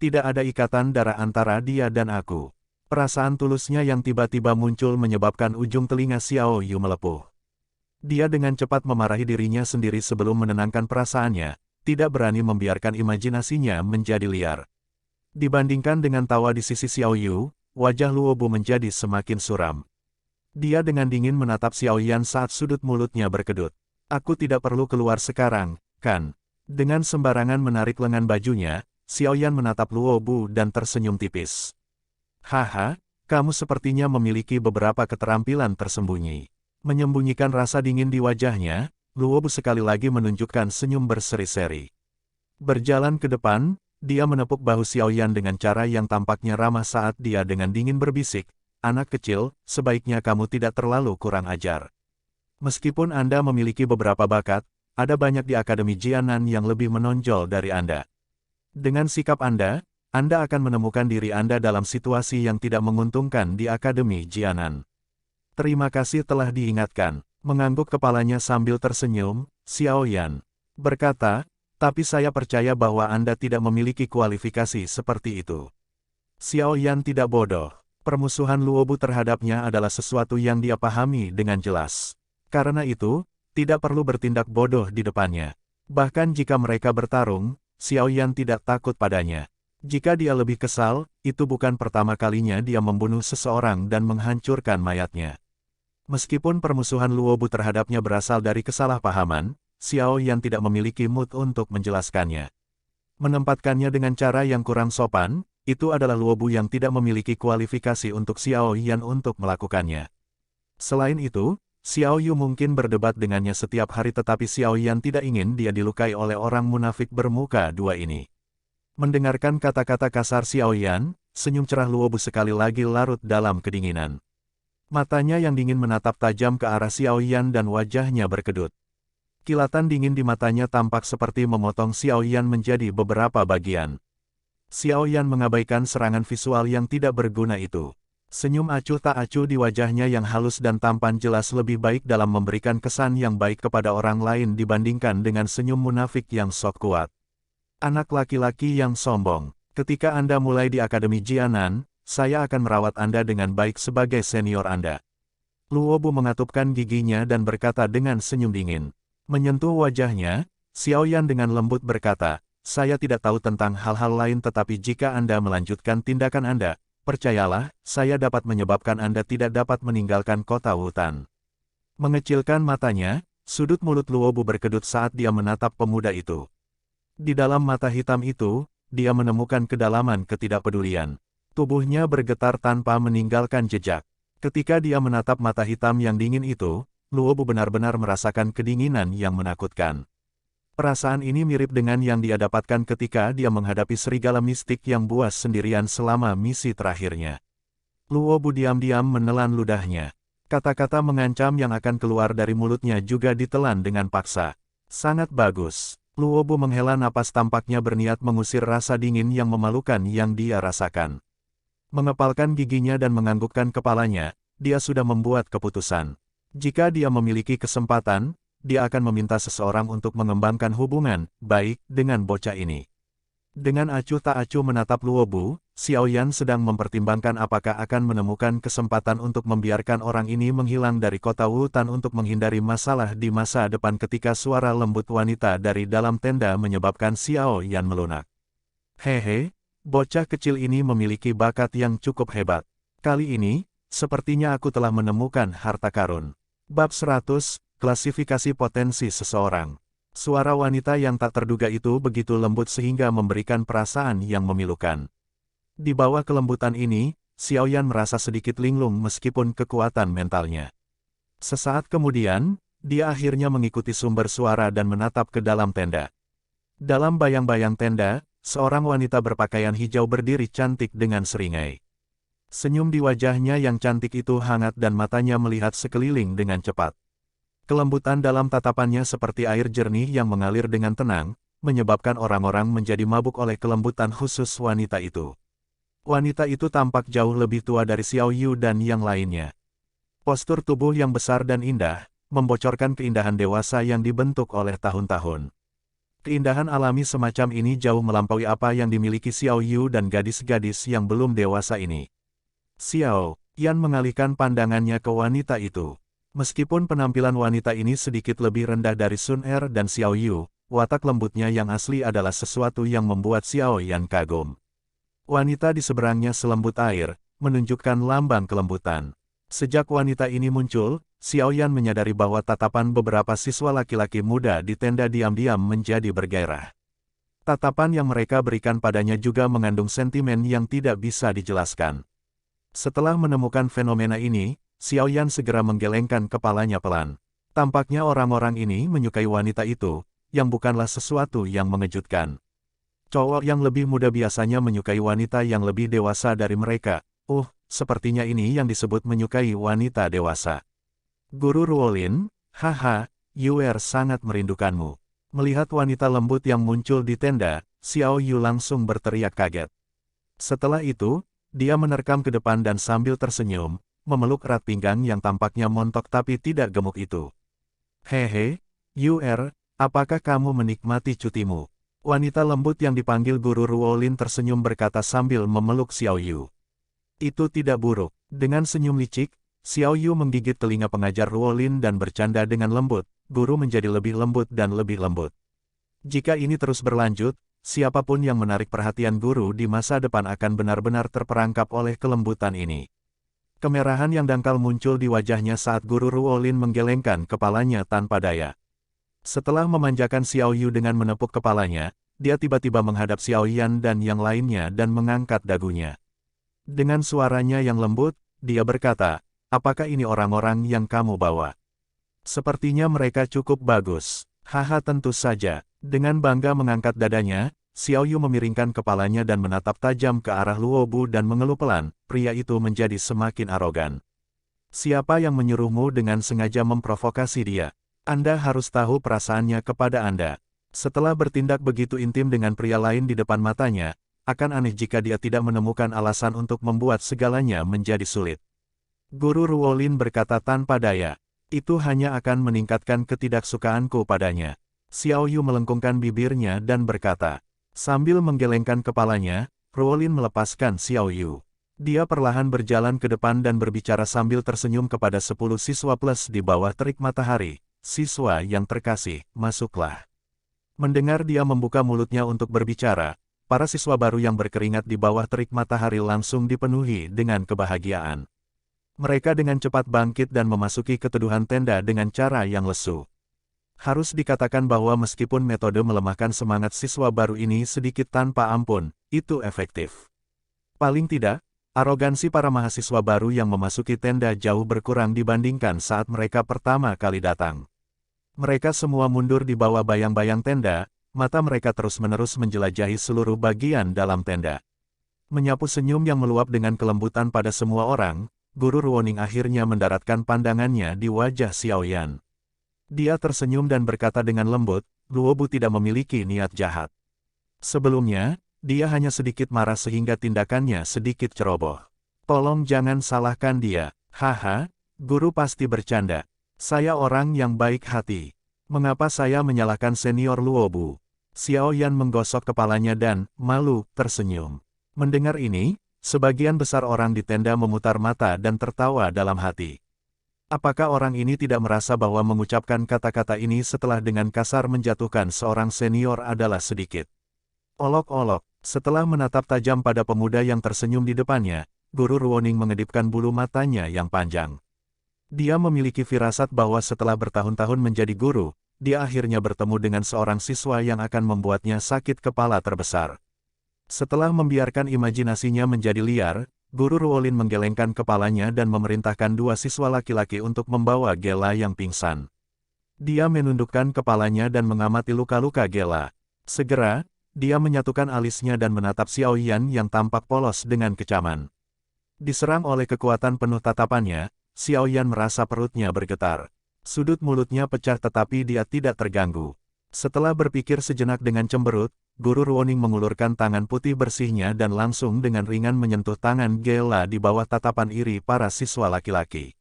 Tidak ada ikatan darah antara dia dan aku. Perasaan tulusnya yang tiba-tiba muncul menyebabkan ujung telinga Xiao Yu melepuh. Dia dengan cepat memarahi dirinya sendiri sebelum menenangkan perasaannya, tidak berani membiarkan imajinasinya menjadi liar. Dibandingkan dengan tawa di sisi Xiao Yu, wajah Luo Bu menjadi semakin suram. Dia dengan dingin menatap Xiao Yan saat sudut mulutnya berkedut. Aku tidak perlu keluar sekarang, kan? Dengan sembarangan menarik lengan bajunya, Xiao Yan menatap Luo Bu dan tersenyum tipis. Haha, kamu sepertinya memiliki beberapa keterampilan tersembunyi. Menyembunyikan rasa dingin di wajahnya, Luo Bu sekali lagi menunjukkan senyum berseri-seri. Berjalan ke depan, dia menepuk bahu Xiao Yan dengan cara yang tampaknya ramah saat dia dengan dingin berbisik, "Anak kecil, sebaiknya kamu tidak terlalu kurang ajar. Meskipun Anda memiliki beberapa bakat, ada banyak di Akademi Jianan yang lebih menonjol dari Anda. Dengan sikap Anda akan menemukan diri Anda dalam situasi yang tidak menguntungkan di Akademi Jianan." Terima kasih telah diingatkan. Mengangguk kepalanya sambil tersenyum, Xiao Yan berkata, tapi saya percaya bahwa Anda tidak memiliki kualifikasi seperti itu. Xiao Yan tidak bodoh. Permusuhan Luo Bu terhadapnya adalah sesuatu yang dia pahami dengan jelas. Karena itu, tidak perlu bertindak bodoh di depannya. Bahkan jika mereka bertarung, Xiao Yan tidak takut padanya. Jika dia lebih kesal, itu bukan pertama kalinya dia membunuh seseorang dan menghancurkan mayatnya. Meskipun permusuhan Luo Bu terhadapnya berasal dari kesalahpahaman, Xiao Yan tidak memiliki mood untuk menjelaskannya. Menempatkannya dengan cara yang kurang sopan, itu adalah Luo Bu yang tidak memiliki kualifikasi untuk Xiao Yan untuk melakukannya. Selain itu, Xiao Yu mungkin berdebat dengannya setiap hari tetapi Xiao Yan tidak ingin dia dilukai oleh orang munafik bermuka dua ini. Mendengarkan kata-kata kasar Xiao Yan, senyum cerah Luo Bu sekali lagi larut dalam kedinginan. Matanya yang dingin menatap tajam ke arah Xiao Yan dan wajahnya berkedut. Kilatan dingin di matanya tampak seperti memotong Xiao Yan menjadi beberapa bagian. Xiao Yan mengabaikan serangan visual yang tidak berguna itu. Senyum acuh tak acuh di wajahnya yang halus dan tampan jelas lebih baik dalam memberikan kesan yang baik kepada orang lain dibandingkan dengan senyum munafik yang sok kuat. Anak laki-laki yang sombong, ketika Anda mulai di Akademi Jianan, saya akan merawat Anda dengan baik sebagai senior Anda. Luo Bu mengatupkan giginya dan berkata dengan senyum dingin. Menyentuh wajahnya, Xiao Yan dengan lembut berkata, saya tidak tahu tentang hal-hal lain tetapi jika Anda melanjutkan tindakan Anda, percayalah, saya dapat menyebabkan Anda tidak dapat meninggalkan kota hutan. Mengecilkan matanya, sudut mulut Luo Bu berkedut saat dia menatap pemuda itu. Di dalam mata hitam itu, dia menemukan kedalaman ketidakpedulian. Tubuhnya bergetar tanpa meninggalkan jejak. Ketika dia menatap mata hitam yang dingin itu, Luo Bu benar-benar merasakan kedinginan yang menakutkan. Perasaan ini mirip dengan yang dia dapatkan ketika dia menghadapi serigala mistik yang buas sendirian selama misi terakhirnya. Luo Bu diam-diam menelan ludahnya. Kata-kata mengancam yang akan keluar dari mulutnya juga ditelan dengan paksa. Sangat bagus. Luo Bu menghela napas tampaknya berniat mengusir rasa dingin yang memalukan yang dia rasakan. Mengepalkan giginya dan menganggukkan kepalanya, dia sudah membuat keputusan. Jika dia memiliki kesempatan, dia akan meminta seseorang untuk mengembangkan hubungan baik dengan bocah ini. Dengan acuh tak acuh menatap Luo Bu, Xiao Yan sedang mempertimbangkan apakah akan menemukan kesempatan untuk membiarkan orang ini menghilang dari kota hutan untuk menghindari masalah di masa depan ketika suara lembut wanita dari dalam tenda menyebabkan Xiao Yan melunak. Hehe. Bocah kecil ini memiliki bakat yang cukup hebat. Kali ini, sepertinya aku telah menemukan harta karun. Bab 100, Klasifikasi Potensi Seseorang. Suara wanita yang tak terduga itu begitu lembut sehingga memberikan perasaan yang memilukan. Di bawah kelembutan ini, Xiao Yan merasa sedikit linglung meskipun kekuatan mentalnya. Sesaat kemudian, dia akhirnya mengikuti sumber suara dan menatap ke dalam tenda. Dalam bayang-bayang tenda, seorang wanita berpakaian hijau berdiri cantik dengan seringai. Senyum di wajahnya yang cantik itu hangat dan matanya melihat sekeliling dengan cepat. Kelembutan dalam tatapannya seperti air jernih yang mengalir dengan tenang, menyebabkan orang-orang menjadi mabuk oleh kelembutan khusus wanita itu. Wanita itu tampak jauh lebih tua dari Xiao Yu dan yang lainnya. Postur tubuh yang besar dan indah, membocorkan keindahan dewasa yang dibentuk oleh tahun-tahun. Keindahan alami semacam ini jauh melampaui apa yang dimiliki Xiao Yu dan gadis-gadis yang belum dewasa ini. Xiao Yan mengalihkan pandangannya ke wanita itu. Meskipun penampilan wanita ini sedikit lebih rendah dari Sun Er dan Xiao Yu, watak lembutnya yang asli adalah sesuatu yang membuat Xiao Yan kagum. Wanita di seberangnya selembut air, menunjukkan lambang kelembutan. Sejak wanita ini muncul, Xiao Yan menyadari bahwa tatapan beberapa siswa laki-laki muda di tenda diam-diam menjadi bergairah. Tatapan yang mereka berikan padanya juga mengandung sentimen yang tidak bisa dijelaskan. Setelah menemukan fenomena ini, Xiao Yan segera menggelengkan kepalanya pelan. Tampaknya orang-orang ini menyukai wanita itu, yang bukanlah sesuatu yang mengejutkan. Cowok yang lebih muda biasanya menyukai wanita yang lebih dewasa dari mereka. Sepertinya ini yang disebut menyukai wanita dewasa. Guru Ruolin, haha, Yuer sangat merindukanmu. Melihat wanita lembut yang muncul di tenda, Xiao Yu langsung berteriak kaget. Setelah itu, dia menerkam ke depan dan sambil tersenyum, memeluk erat pinggang yang tampaknya montok tapi tidak gemuk itu. Hehe, Yuer, apakah kamu menikmati cutimu? Wanita lembut yang dipanggil Guru Ruolin tersenyum berkata sambil memeluk Xiao Yu. Itu tidak buruk. Dengan senyum licik, Xiao Yu menggigit telinga pengajar Ruolin dan bercanda dengan lembut, guru menjadi lebih lembut dan lebih lembut. Jika ini terus berlanjut, siapapun yang menarik perhatian guru di masa depan akan benar-benar terperangkap oleh kelembutan ini. Kemerahan yang dangkal muncul di wajahnya saat Guru Ruolin menggelengkan kepalanya tanpa daya. Setelah memanjakan Xiao Yu dengan menepuk kepalanya, dia tiba-tiba menghadap Xiao Yan dan yang lainnya dan mengangkat dagunya. Dengan suaranya yang lembut, dia berkata, apakah ini orang-orang yang kamu bawa? Sepertinya mereka cukup bagus. Haha, tentu saja. Dengan bangga mengangkat dadanya, Xiao Yu memiringkan kepalanya dan menatap tajam ke arah Luo Bu dan mengeluh pelan. Pria itu menjadi semakin arogan. Siapa yang menyuruhmu dengan sengaja memprovokasi dia? Anda harus tahu perasaannya kepada Anda. Setelah bertindak begitu intim dengan pria lain di depan matanya, akan aneh jika dia tidak menemukan alasan untuk membuat segalanya menjadi sulit. Guru Ruolin berkata tanpa daya, itu hanya akan meningkatkan ketidaksukaanku padanya. Xiao Yu melengkungkan bibirnya dan berkata, sambil menggelengkan kepalanya, Ruolin melepaskan Xiao Yu. Dia perlahan berjalan ke depan dan berbicara sambil tersenyum kepada 10 siswa plus di bawah terik matahari. Siswa yang terkasih, masuklah. Mendengar dia membuka mulutnya untuk berbicara, para siswa baru yang berkeringat di bawah terik matahari langsung dipenuhi dengan kebahagiaan. Mereka dengan cepat bangkit dan memasuki keteduhan tenda dengan cara yang lesu. Harus dikatakan bahwa meskipun metode melemahkan semangat siswa baru ini sedikit tanpa ampun, itu efektif. Paling tidak, arogansi para mahasiswa baru yang memasuki tenda jauh berkurang dibandingkan saat mereka pertama kali datang. Mereka semua mundur di bawah bayang-bayang tenda, mata mereka terus-menerus menjelajahi seluruh bagian dalam tenda. Menyapu senyum yang meluap dengan kelembutan pada semua orang, Guru Ruoning akhirnya mendaratkan pandangannya di wajah Xiao Yan. Dia tersenyum dan berkata dengan lembut, Luo Bu tidak memiliki niat jahat. Sebelumnya, dia hanya sedikit marah sehingga tindakannya sedikit ceroboh. Tolong jangan salahkan dia. Haha, guru pasti bercanda. Saya orang yang baik hati. Mengapa saya menyalahkan senior Luo Bu? Xiao Yan menggosok kepalanya dan, malu, tersenyum. Mendengar ini, sebagian besar orang di tenda memutar mata dan tertawa dalam hati. Apakah orang ini tidak merasa bahwa mengucapkan kata-kata ini setelah dengan kasar menjatuhkan seorang senior adalah sedikit? Olok-olok, setelah menatap tajam pada pemuda yang tersenyum di depannya, Guru Ruoning mengedipkan bulu matanya yang panjang. Dia memiliki firasat bahwa setelah bertahun-tahun menjadi guru, dia akhirnya bertemu dengan seorang siswa yang akan membuatnya sakit kepala terbesar. Setelah membiarkan imajinasinya menjadi liar, Guru Ruolin menggelengkan kepalanya dan memerintahkan 2 siswa laki-laki untuk membawa Gela yang pingsan. Dia menundukkan kepalanya dan mengamati luka-luka Gela. Segera, dia menyatukan alisnya dan menatap Xiao Yan yang tampak polos dengan kecaman. Diserang oleh kekuatan penuh tatapannya, Xiao Yan merasa perutnya bergetar. Sudut mulutnya pecah tetapi dia tidak terganggu. Setelah berpikir sejenak dengan cemberut, Guru Ruoning mengulurkan tangan putih bersihnya dan langsung dengan ringan menyentuh tangan Gela di bawah tatapan iri para siswa laki-laki.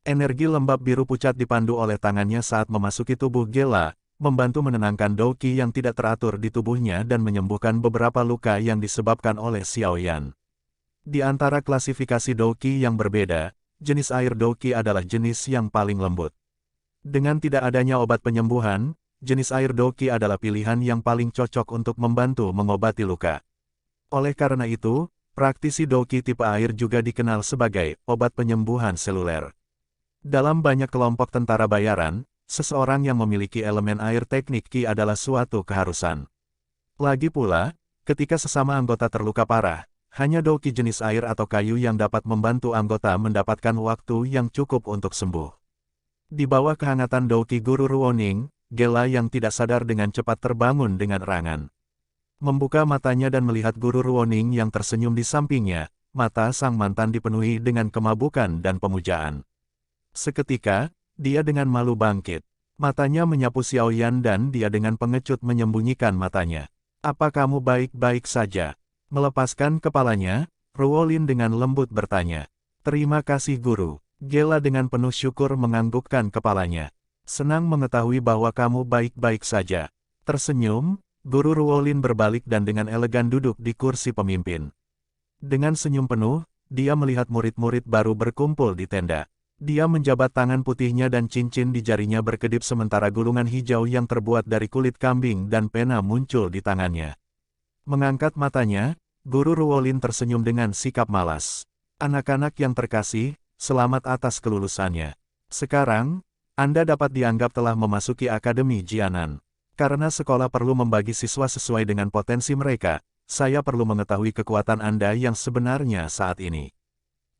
Energi lembab biru pucat dipandu oleh tangannya saat memasuki tubuh Gela, membantu menenangkan Douqi yang tidak teratur di tubuhnya dan menyembuhkan beberapa luka yang disebabkan oleh Xiaoyan. Di antara klasifikasi Douqi yang berbeda, jenis air Douqi adalah jenis yang paling lembut. Dengan tidak adanya obat penyembuhan, jenis air Douqi adalah pilihan yang paling cocok untuk membantu mengobati luka. Oleh karena itu, praktisi Douqi tipe air juga dikenal sebagai obat penyembuhan seluler. Dalam banyak kelompok tentara bayaran, seseorang yang memiliki elemen air teknik Qi adalah suatu keharusan. Lagi pula, ketika sesama anggota terluka parah, hanya Douqi jenis air atau kayu yang dapat membantu anggota mendapatkan waktu yang cukup untuk sembuh. Di bawah kehangatan Douqi Guru Ruoning, Gela yang tidak sadar dengan cepat terbangun dengan erangan. Membuka matanya dan melihat Guru Ruoning yang tersenyum di sampingnya, mata sang mantan dipenuhi dengan kemabukan dan pemujaan. Seketika, dia dengan malu bangkit. Matanya menyapu Xiaoyan dan dia dengan pengecut menyembunyikan matanya. "Apa kamu baik-baik saja?" Melepaskan kepalanya, Ruolin dengan lembut bertanya. "Terima kasih Guru." Gela dengan penuh syukur menganggukkan kepalanya. "Senang mengetahui bahwa kamu baik-baik saja." Tersenyum, Guru Ruolin berbalik dan dengan elegan duduk di kursi pemimpin. Dengan senyum penuh, dia melihat murid-murid baru berkumpul di tenda. Dia menjabat tangan putihnya dan cincin di jarinya berkedip sementara gulungan hijau yang terbuat dari kulit kambing dan pena muncul di tangannya. Mengangkat matanya, Guru Ruolin tersenyum dengan sikap malas. "Anak-anak yang terkasih, selamat atas kelulusannya. Sekarang, Anda dapat dianggap telah memasuki Akademi Jianan. Karena sekolah perlu membagi siswa sesuai dengan potensi mereka, saya perlu mengetahui kekuatan Anda yang sebenarnya saat ini."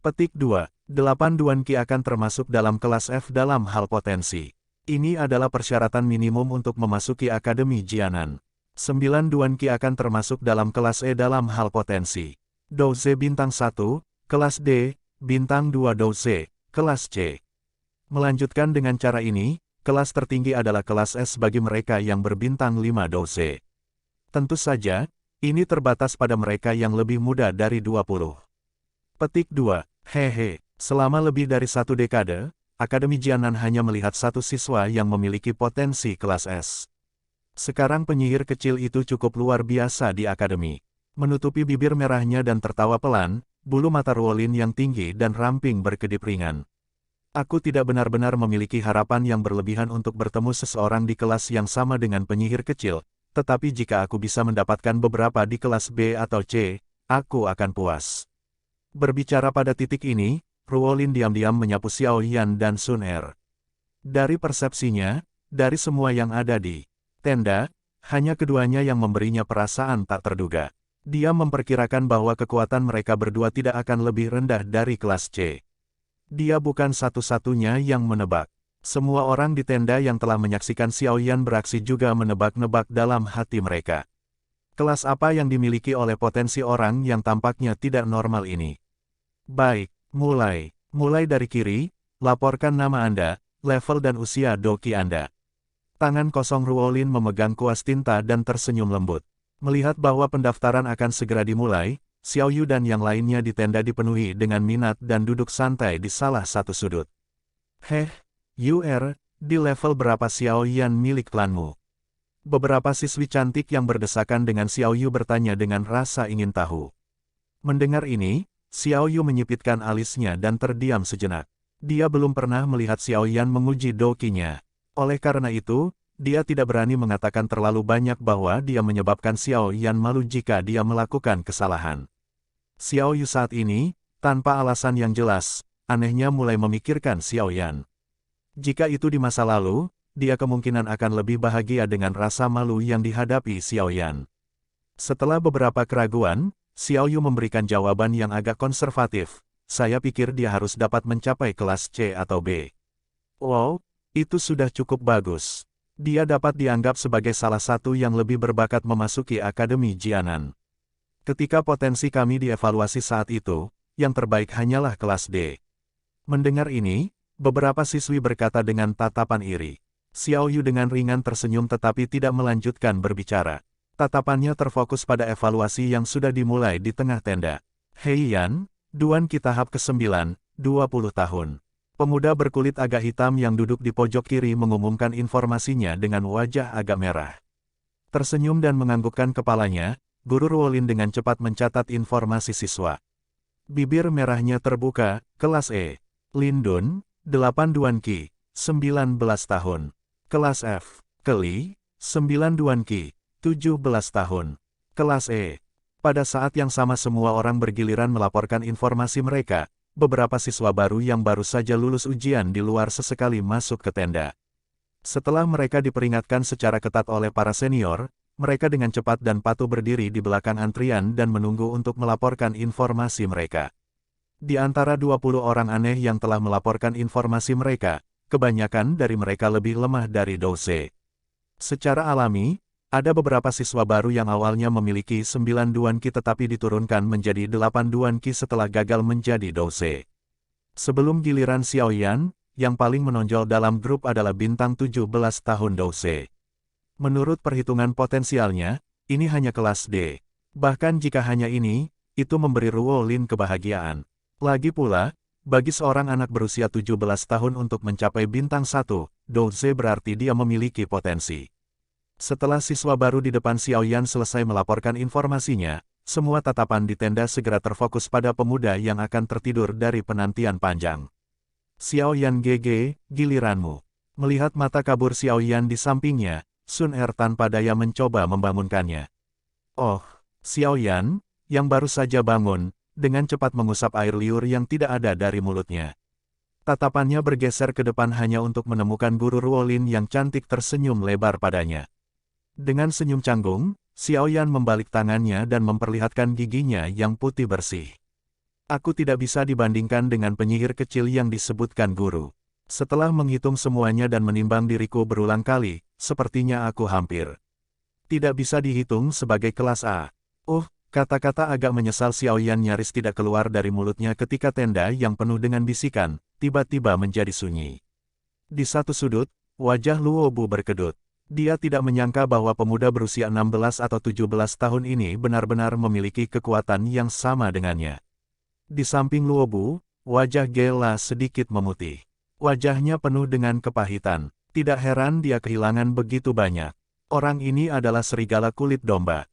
Petik 2. 8 Duan Qi akan termasuk dalam kelas F dalam hal potensi. Ini adalah persyaratan minimum untuk memasuki Akademi Jianan. 9 Duan Qi akan termasuk dalam kelas E dalam hal potensi. Douze bintang 1, kelas D, bintang 2 Douze, kelas C. Melanjutkan dengan cara ini, kelas tertinggi adalah kelas S bagi mereka yang berbintang 5 Douze. Tentu saja, ini terbatas pada mereka yang lebih muda dari 20. Petik 2. Hehe, selama lebih dari 1 dekade, Akademi Jianan hanya melihat satu siswa yang memiliki potensi kelas S. Sekarang penyihir kecil itu cukup luar biasa di akademi. Menutupi bibir merahnya dan tertawa pelan, bulu mata Ruolin yang tinggi dan ramping berkedip ringan. "Aku tidak benar-benar memiliki harapan yang berlebihan untuk bertemu seseorang di kelas yang sama dengan penyihir kecil, tetapi jika aku bisa mendapatkan beberapa di kelas B atau C, aku akan puas." Berbicara pada titik ini, Ruolin diam-diam menyapu Xiaoyan dan Sun Er. Dari persepsinya, dari semua yang ada di tenda, hanya keduanya yang memberinya perasaan tak terduga. Dia memperkirakan bahwa kekuatan mereka berdua tidak akan lebih rendah dari kelas C. Dia bukan satu-satunya yang menebak. Semua orang di tenda yang telah menyaksikan Xiaoyan beraksi juga menebak-nebak dalam hati mereka. Kelas apa yang dimiliki oleh potensi orang yang tampaknya tidak normal ini? Baik, mulai dari kiri, laporkan nama Anda, level dan usia Douqi Anda. Tangan kosong Ruolin memegang kuas tinta dan tersenyum lembut. Melihat bahwa pendaftaran akan segera dimulai, Xiaoyu dan yang lainnya di tenda dipenuhi dengan minat dan duduk santai di salah satu sudut. "Heh, UR, di level berapa Xiaoyan milik klanmu?" Beberapa siswi cantik yang berdesakan dengan Xiaoyu bertanya dengan rasa ingin tahu. Mendengar ini, Xiaoyu menyipitkan alisnya dan terdiam sejenak. Dia belum pernah melihat Xiaoyan menguji Douqi-nya. Oleh karena itu, dia tidak berani mengatakan terlalu banyak bahwa dia menyebabkan Xiaoyan malu jika dia melakukan kesalahan. Xiaoyu saat ini, tanpa alasan yang jelas, anehnya mulai memikirkan Xiaoyan. Jika itu di masa lalu, dia kemungkinan akan lebih bahagia dengan rasa malu yang dihadapi Xiaoyan. Setelah beberapa keraguan, Xiaoyu memberikan jawaban yang agak konservatif. "Saya pikir dia harus dapat mencapai kelas C atau B." "Wow, itu sudah cukup bagus. Dia dapat dianggap sebagai salah satu yang lebih berbakat memasuki Akademi Jianan. Ketika potensi kami dievaluasi saat itu, yang terbaik hanyalah kelas D." Mendengar ini, beberapa siswi berkata dengan tatapan iri. Xiaoyu dengan ringan tersenyum tetapi tidak melanjutkan berbicara. Tatapannya terfokus pada evaluasi yang sudah dimulai di tengah tenda. "Hei Yan, Duan Qi tahap ke-9, 20 tahun. Pemuda berkulit agak hitam yang duduk di pojok kiri mengumumkan informasinya dengan wajah agak merah. Tersenyum dan menganggukkan kepalanya, Guru Ruolin dengan cepat mencatat informasi siswa. Bibir merahnya terbuka, kelas E. Lindun, 8 Duan Qi, 19 tahun. Kelas F. Keli, 9 Duan Qi, 17 tahun. Kelas E. Pada saat yang sama semua orang bergiliran melaporkan informasi mereka. Beberapa siswa baru yang baru saja lulus ujian di luar sesekali masuk ke tenda. Setelah mereka diperingatkan secara ketat oleh para senior, mereka dengan cepat dan patuh berdiri di belakang antrian dan menunggu untuk melaporkan informasi mereka. Di antara 20 orang aneh yang telah melaporkan informasi mereka, kebanyakan dari mereka lebih lemah dari Douse. Secara alami, ada beberapa siswa baru yang awalnya memiliki 9 Duan Qi tetapi diturunkan menjadi 8 Duan Qi setelah gagal menjadi Douse. Sebelum giliran Xiaoyan, yang paling menonjol dalam grup adalah bintang 17 tahun Douse. Menurut perhitungan potensialnya, ini hanya kelas D. Bahkan jika hanya ini, itu memberi Ruolin kebahagiaan. Lagi pula, bagi seorang anak berusia 17 tahun untuk mencapai bintang 1, Douse berarti dia memiliki potensi. Setelah siswa baru di depan Xiaoyan selesai melaporkan informasinya, semua tatapan di tenda segera terfokus pada pemuda yang akan tertidur dari penantian panjang. Xiaoyan GG, giliranmu. Melihat mata kabur Xiaoyan di sampingnya, Sun Er tanpa daya mencoba membangunkannya. Oh, Xiaoyan, yang baru saja bangun, dengan cepat mengusap air liur yang tidak ada dari mulutnya. Tatapannya bergeser ke depan hanya untuk menemukan Guru Ruolin yang cantik tersenyum lebar padanya. Dengan senyum canggung, Xiaoyan membalik tangannya dan memperlihatkan giginya yang putih bersih. Aku tidak bisa dibandingkan dengan penyihir kecil yang disebutkan guru. Setelah menghitung semuanya dan menimbang diriku berulang kali, sepertinya aku hampir tidak bisa dihitung sebagai kelas A. Kata-kata agak menyesal Xiaoyan nyaris tidak keluar dari mulutnya ketika tenda yang penuh dengan bisikan, tiba-tiba menjadi sunyi. Di satu sudut, wajah Luobu berkedut. Dia tidak menyangka bahwa pemuda berusia 16 atau 17 tahun ini benar-benar memiliki kekuatan yang sama dengannya. Di samping Luobu, wajah Gela sedikit memutih. Wajahnya penuh dengan kepahitan. Tidak heran dia kehilangan begitu banyak. Orang ini adalah serigala kulit domba.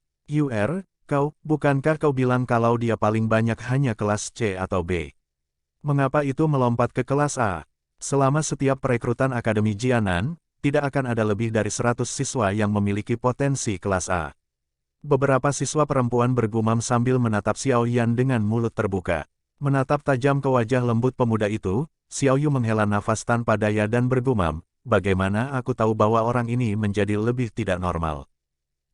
Bukankah kau bilang kalau dia paling banyak hanya kelas C atau B? Mengapa itu melompat ke kelas A? Selama setiap perekrutan Akademi Jianan, tidak akan ada lebih dari 100 siswa yang memiliki potensi kelas A. Beberapa siswa perempuan bergumam sambil menatap Xiaoyan dengan mulut terbuka. Menatap tajam ke wajah lembut pemuda itu, Xiaoyu menghela nafas tanpa daya dan bergumam, bagaimana aku tahu bahwa orang ini menjadi lebih tidak normal.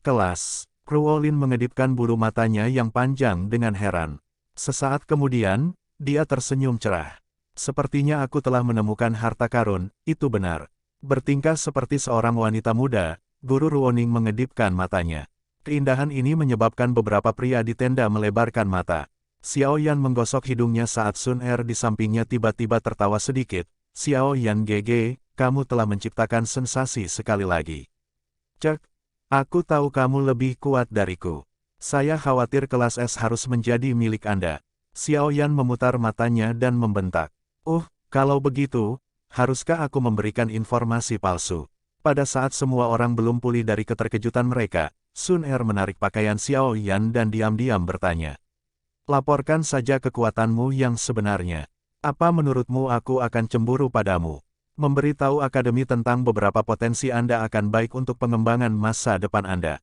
Kelas. Ruolin mengedipkan bulu matanya yang panjang dengan heran. Sesaat kemudian, dia tersenyum cerah. Sepertinya aku telah menemukan harta karun, itu benar. Bertingkah seperti seorang wanita muda, Guru Ruoning mengedipkan matanya. Keindahan ini menyebabkan beberapa pria di tenda melebarkan mata. Xiaoyan menggosok hidungnya saat Sun Er di sampingnya tiba-tiba tertawa sedikit. Xiaoyan GG, kamu telah menciptakan sensasi sekali lagi. Cek, aku tahu kamu lebih kuat dariku. Saya khawatir kelas S harus menjadi milik Anda. Xiaoyan memutar matanya dan membentak. Kalau begitu, haruskah aku memberikan informasi palsu? Pada saat semua orang belum pulih dari keterkejutan mereka, Sun Er menarik pakaian Xiaoyan dan diam-diam bertanya. Laporkan saja kekuatanmu yang sebenarnya. Apa menurutmu aku akan cemburu padamu? Memberitahu Akademi tentang beberapa potensi Anda akan baik untuk pengembangan masa depan Anda.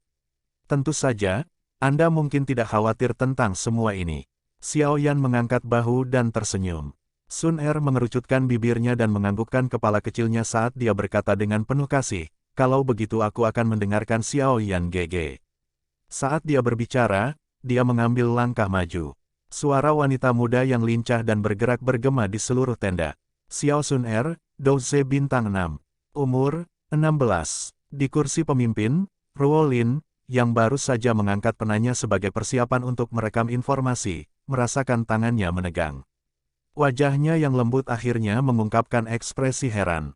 Tentu saja, Anda mungkin tidak khawatir tentang semua ini. Xiaoyan mengangkat bahu dan tersenyum. Sun Er mengerucutkan bibirnya dan menganggukkan kepala kecilnya saat dia berkata dengan penuh kasih, kalau begitu aku akan mendengarkan Xiaoyan GG. Saat dia berbicara, dia mengambil langkah maju. Suara wanita muda yang lincah dan bergerak bergema di seluruh tenda. Xiao Sun Er, Douse bintang 6. Umur, 16. Di kursi pemimpin, Ruolin, yang baru saja mengangkat penanya sebagai persiapan untuk merekam informasi, merasakan tangannya menegang. Wajahnya yang lembut akhirnya mengungkapkan ekspresi heran.